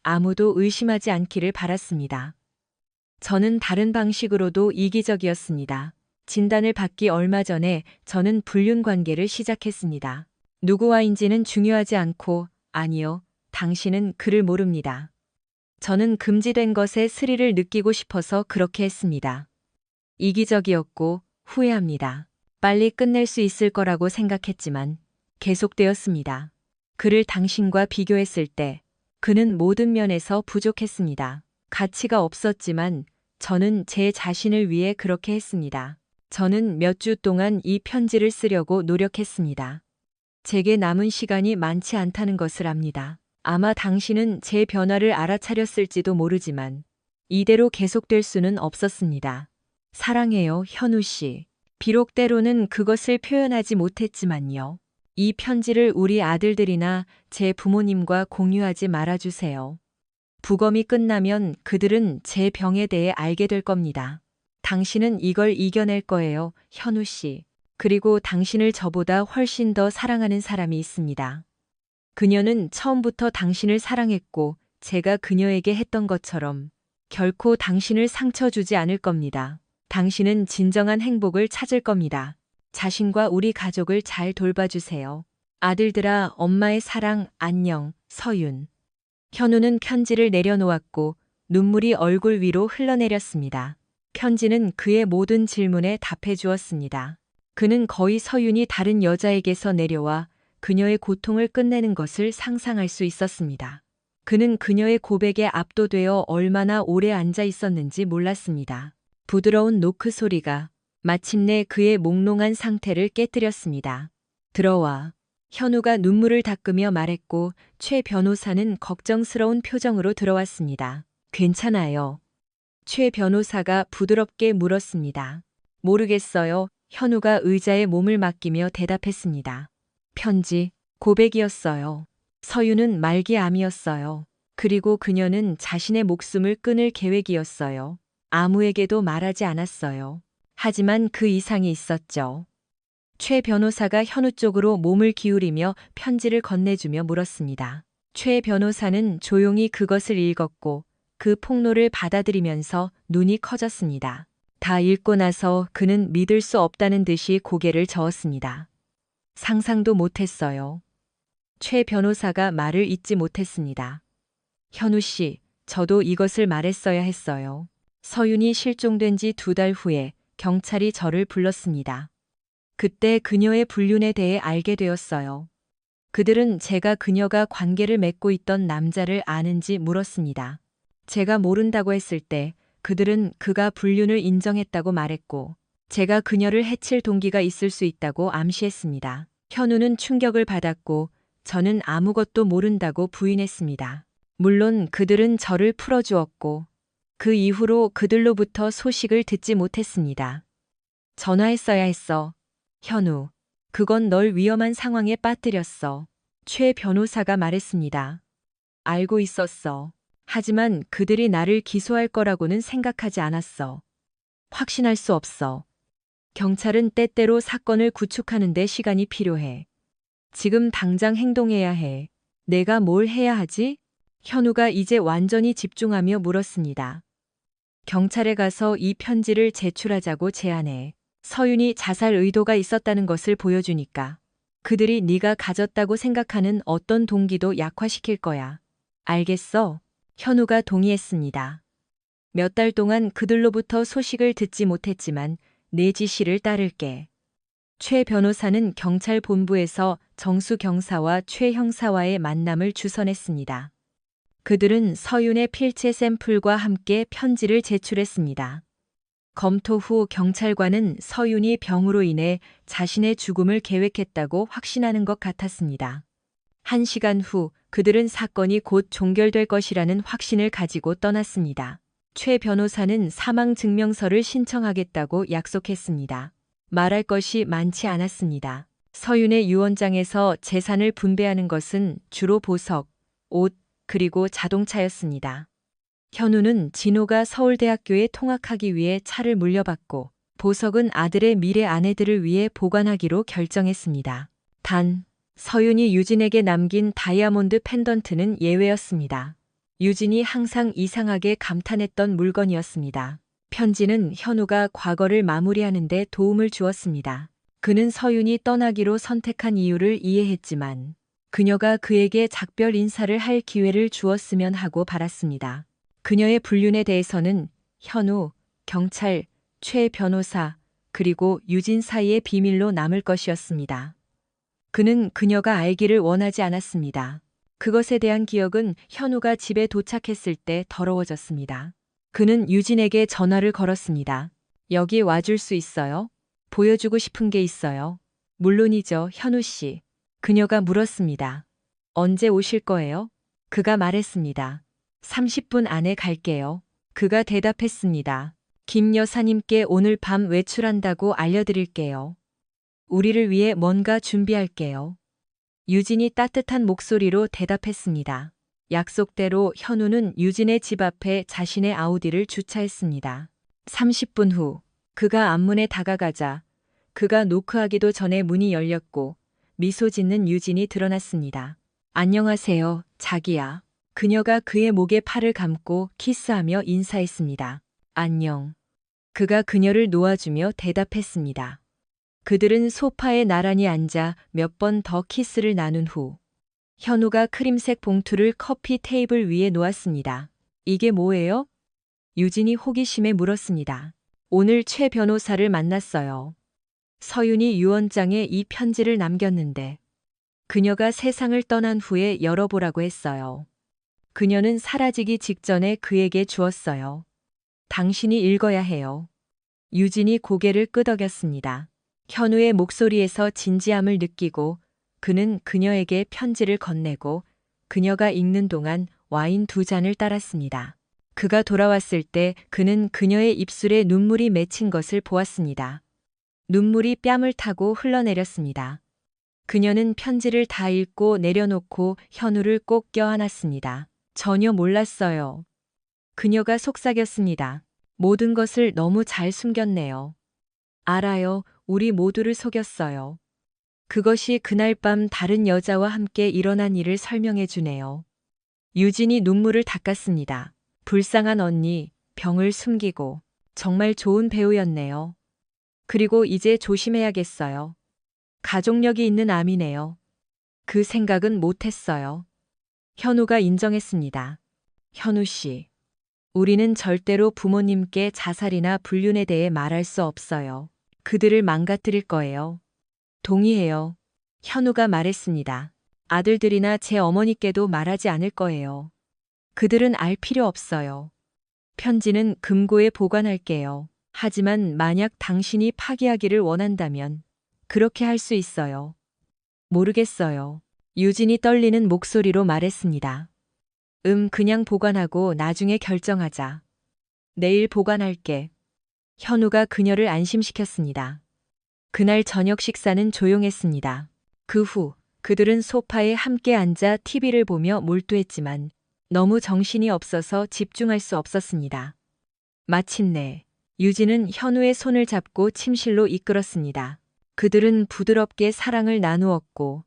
아무도 의심하지 않기를 바랐습니다. 저는 다른 방식으로도 이기적이었습니다. 진단을 받기 얼마 전에 저는 불륜 관계를 시작했습니다. 누구와인지는 중요하지 않고, 아니요, 당신은 그를 모릅니다. 저는 금지된 것에 스릴을 느끼고 싶어서 그렇게 했습니다. 이기적이었고 후회합니다. 빨리 끝낼 수 있을 거라고 생각했지만 계속되었습니다. 그를 당신과 비교했을 때 그는 모든 면에서 부족했습니다. 가치가 없었지만 저는 제 자신을 위해 그렇게 했습니다. 저는 몇 주 동안 이 편지를 쓰려고 노력했습니다. 제게 남은 시간이 많지 않다는 것을 압니다. 아마 당신은 제 변화를 알아차렸을지도 모르지만 이대로 계속될 수는 없었습니다. 사랑해요, 현우 씨. 비록 때로는 그것을 표현하지 못했지만요. 이 편지를 우리 아들들이나 제 부모님과 공유하지 말아주세요. 부검이 끝나면 그들은 제 병에 대해 알게 될 겁니다. 당신은 이걸 이겨낼 거예요, 현우 씨. 그리고 당신을 저보다 훨씬 더 사랑하는 사람이 있습니다. 그녀는 처음부터 당신을 사랑했고 제가 그녀에게 했던 것처럼 결코 당신을 상처 주지 않을 겁니다. 당신은 진정한 행복을 찾을 겁니다. 자신과 우리 가족을 잘 돌봐주세요. 아들들아, 엄마의 사랑, 안녕, 서윤. 현우는 편지를 내려놓았고 눈물이 얼굴 위로 흘러내렸습니다. 편지는 그의 모든 질문에 답해 주었습니다. 그는 거의 서윤이 다른 여자에게서 내려와 그녀의 고통을 끝내는 것을 상상할 수 있었습니다. 그는 그녀의 고백에 압도되어 얼마나 오래 앉아 있었는지 몰랐습니다. 부드러운 노크 소리가 마침내 그의 몽롱한 상태를 깨뜨렸습니다. 들어와. 현우가 눈물을 닦으며 말했고 최 변호사는 걱정스러운 표정으로 들어왔습니다. 괜찮아요. 최 변호사가 부드럽게 물었습니다. 모르겠어요. 현우가 의자에 몸을 맡기며 대답했습니다. 편지, 고백이었어요. 서유는 말기암이었어요. 그리고 그녀는 자신의 목숨을 끊을 계획이었어요. 아무에게도 말하지 않았어요. 하지만 그 이상이 있었죠. 최 변호사가 현우 쪽으로 몸을 기울이며 편지를 건네주며 물었습니다. 최 변호사는 조용히 그것을 읽었고 그 폭로를 받아들이면서 눈이 커졌습니다. 다 읽고 나서 그는 믿을 수 없다는 듯이 고개를 저었습니다. 상상도 못했어요. 최 변호사가 말을 잇지 못했습니다. 현우 씨, 저도 이것을 말했어야 했어요. 서윤이 실종된 지 2달 후에 경찰이 저를 불렀습니다. 그때 그녀의 불륜에 대해 알게 되었어요. 그들은 제가 그녀가 관계를 맺고 있던 남자를 아는지 물었습니다. 제가 모른다고 했을 때 그들은 그가 불륜을 인정했다고 말했고 제가 그녀를 해칠 동기가 있을 수 있다고 암시했습니다. 현우는 충격을 받았고 저는 아무것도 모른다고 부인했습니다. 물론 그들은 저를 풀어주었고 그 이후로 그들로부터 소식을 듣지 못했습니다. 전화했어야 했어. 현우, 그건 널 위험한 상황에 빠뜨렸어. 최 변호사가 말했습니다. 알고 있었어. 하지만 그들이 나를 기소할 거라고는 생각하지 않았어. 확신할 수 없어. 경찰은 때때로 사건을 구축하는 데 시간이 필요해. 지금 당장 행동해야 해. 내가 뭘 해야 하지? 현우가 이제 완전히 집중하며 물었습니다. 경찰에 가서 이 편지를 제출하자고 제안해. 서윤이 자살 의도가 있었다는 것을 보여주니까. 그들이 네가 가졌다고 생각하는 어떤 동기도 약화시킬 거야. 알겠어? 현우가 동의했습니다. 몇 달 동안 그들로부터 소식을 듣지 못했지만 내 지시를 따를게. 최 변호사는 경찰 본부에서 정수 경사와 최 형사와의 만남을 주선했습니다. 그들은 서윤의 필체 샘플과 함께 편지를 제출했습니다. 검토 후 경찰관은 서윤이 병으로 인해 자신의 죽음을 계획했다고 확신하는 것 같았습니다. 1시간 후 그들은 사건이 곧 종결될 것이라는 확신을 가지고 떠났습니다. 최 변호사는 사망 증명서를 신청하겠다고 약속했습니다. 말할 것이 많지 않았습니다. 서윤의 유언장에서 재산을 분배하는 것은 주로 보석, 옷, 그리고 자동차였습니다. 현우는 진호가 서울대학교에 통학하기 위해 차를 물려받고 보석은 아들의 미래 아내들을 위해 보관하기로 결정했습니다. 단, 서윤이 유진에게 남긴 다이아몬드 펜던트는 예외였습니다. 유진이 항상 이상하게 감탄했던 물건이었습니다. 편지는 현우가 과거를 마무리하는 데 도움을 주었습니다. 그는 서윤이 떠나기로 선택한 이유를 이해했지만 그녀가 그에게 작별 인사를 할 기회를 주었으면 하고 바랐습니다. 그녀의 불륜에 대해서는 현우, 경찰, 최 변호사, 그리고 유진 사이의 비밀로 남을 것이었습니다. 그는 그녀가 알기를 원하지 않았습니다. 그것에 대한 기억은 현우가 집에 도착했을 때 더러워졌습니다. 그는 유진에게 전화를 걸었습니다. 여기 와줄 수 있어요? 보여주고 싶은 게 있어요. 물론이죠, 현우 씨. 그녀가 물었습니다. 언제 오실 거예요? 그가 말했습니다. 30분 안에 갈게요. 그가 대답했습니다. 김 여사님께 오늘 밤 외출한다고 알려드릴게요. 우리를 위해 뭔가 준비할게요. 유진이 따뜻한 목소리로 대답했습니다. 약속대로 현우는 유진의 집 앞에 자신의 아우디를 주차했습니다. 30분 후, 그가 앞문에 다가가자 그가 노크하기도 전에 문이 열렸고 미소 짓는 유진이 드러났습니다. 안녕하세요, 자기야. 그녀가 그의 목에 팔을 감고 키스하며 인사했습니다. 안녕. 그가 그녀를 놓아주며 대답했습니다. 그들은 소파에 나란히 앉아 몇 번 더 키스를 나눈 후 현우가 크림색 봉투를 커피 테이블 위에 놓았습니다. 이게 뭐예요? 유진이 호기심에 물었습니다. 오늘 최 변호사를 만났어요. 서윤이 유언장에 이 편지를 남겼는데 그녀가 세상을 떠난 후에 열어보라고 했어요. 그녀는 사라지기 직전에 그에게 주었어요. 당신이 읽어야 해요. 유진이 고개를 끄덕였습니다. 현우의 목소리에서 진지함을 느끼고 그는 그녀에게 편지를 건네고 그녀가 읽는 동안 와인 2잔을 따랐습니다. 그가 돌아왔을 때 그는 그녀의 입술에 눈물이 맺힌 것을 보았습니다. 눈물이 뺨을 타고 흘러내렸습니다. 그녀는 편지를 다 읽고 내려놓고 현우를 꼭 껴안았습니다. 전혀 몰랐어요. 그녀가 속삭였습니다. 모든 것을 너무 잘 숨겼네요. 알아요. 우리 모두를 속였어요. 그것이 그날 밤 다른 여자와 함께 일어난 일을 설명해 주네요. 유진이 눈물을 닦았습니다. 불쌍한 언니, 병을 숨기고 정말 좋은 배우였네요. 그리고 이제 조심해야겠어요. 가족력이 있는 암이네요. 그 생각은 못했어요. 현우가 인정했습니다. 현우 씨, 우리는 절대로 부모님께 자살이나 불륜에 대해 말할 수 없어요. 그들을 망가뜨릴 거예요. 동의해요. 현우가 말했습니다. 아들들이나 제 어머니께도 말하지 않을 거예요. 그들은 알 필요 없어요. 편지는 금고에 보관할게요. 하지만 만약 당신이 파기하기를 원한다면 그렇게 할 수 있어요. 모르겠어요. 유진이 떨리는 목소리로 말했습니다. 그냥 보관하고 나중에 결정하자. 내일 보관할게. 현우가 그녀를 안심시켰습니다. 그날 저녁 식사는 조용했습니다. 그 후 그들은 소파에 함께 앉아 TV를 보며 몰두했지만 너무 정신이 없어서 집중할 수 없었습니다. 마침내 유진은 현우의 손을 잡고 침실로 이끌었습니다. 그들은 부드럽게 사랑을 나누었고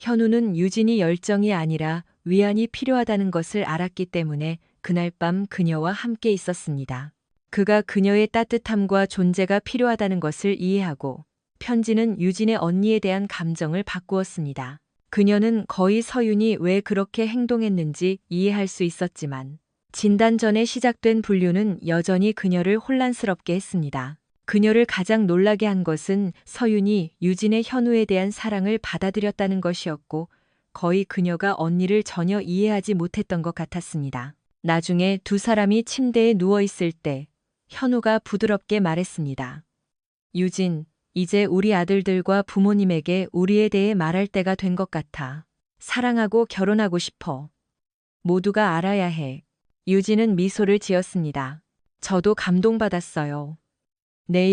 현우는 유진이 열정이 아니라 위안이 필요하다는 것을 알았기 때문에 그날 밤 그녀와 함께 있었습니다. 그가 그녀의 따뜻함과 존재가 필요하다는 것을 이해하고 편지는 유진의 언니에 대한 감정을 바꾸었습니다. 그녀는 거의 서윤이 왜 그렇게 행동했는지 이해할 수 있었지만 진단 전에 시작된 불륜은 여전히 그녀를 혼란스럽게 했습니다. 그녀를 가장 놀라게 한 것은 서윤이 유진의 현우에 대한 사랑을 받아들였다는 것이었고 거의 그녀가 언니를 전혀 이해하지 못했던 것 같았습니다. 나중에 두 사람이 침대에 누워 있을 때 현우가 부드럽게 말했습니다. 유진, 이제 우리 아들들과 부모님에게 우리에 대해 말할 때가 된 것 같아. 사랑하고 결혼하고 싶어. 모두가 알아야 해. 유진은 미소를 지었습니다. 저도 감동받았어요. 내일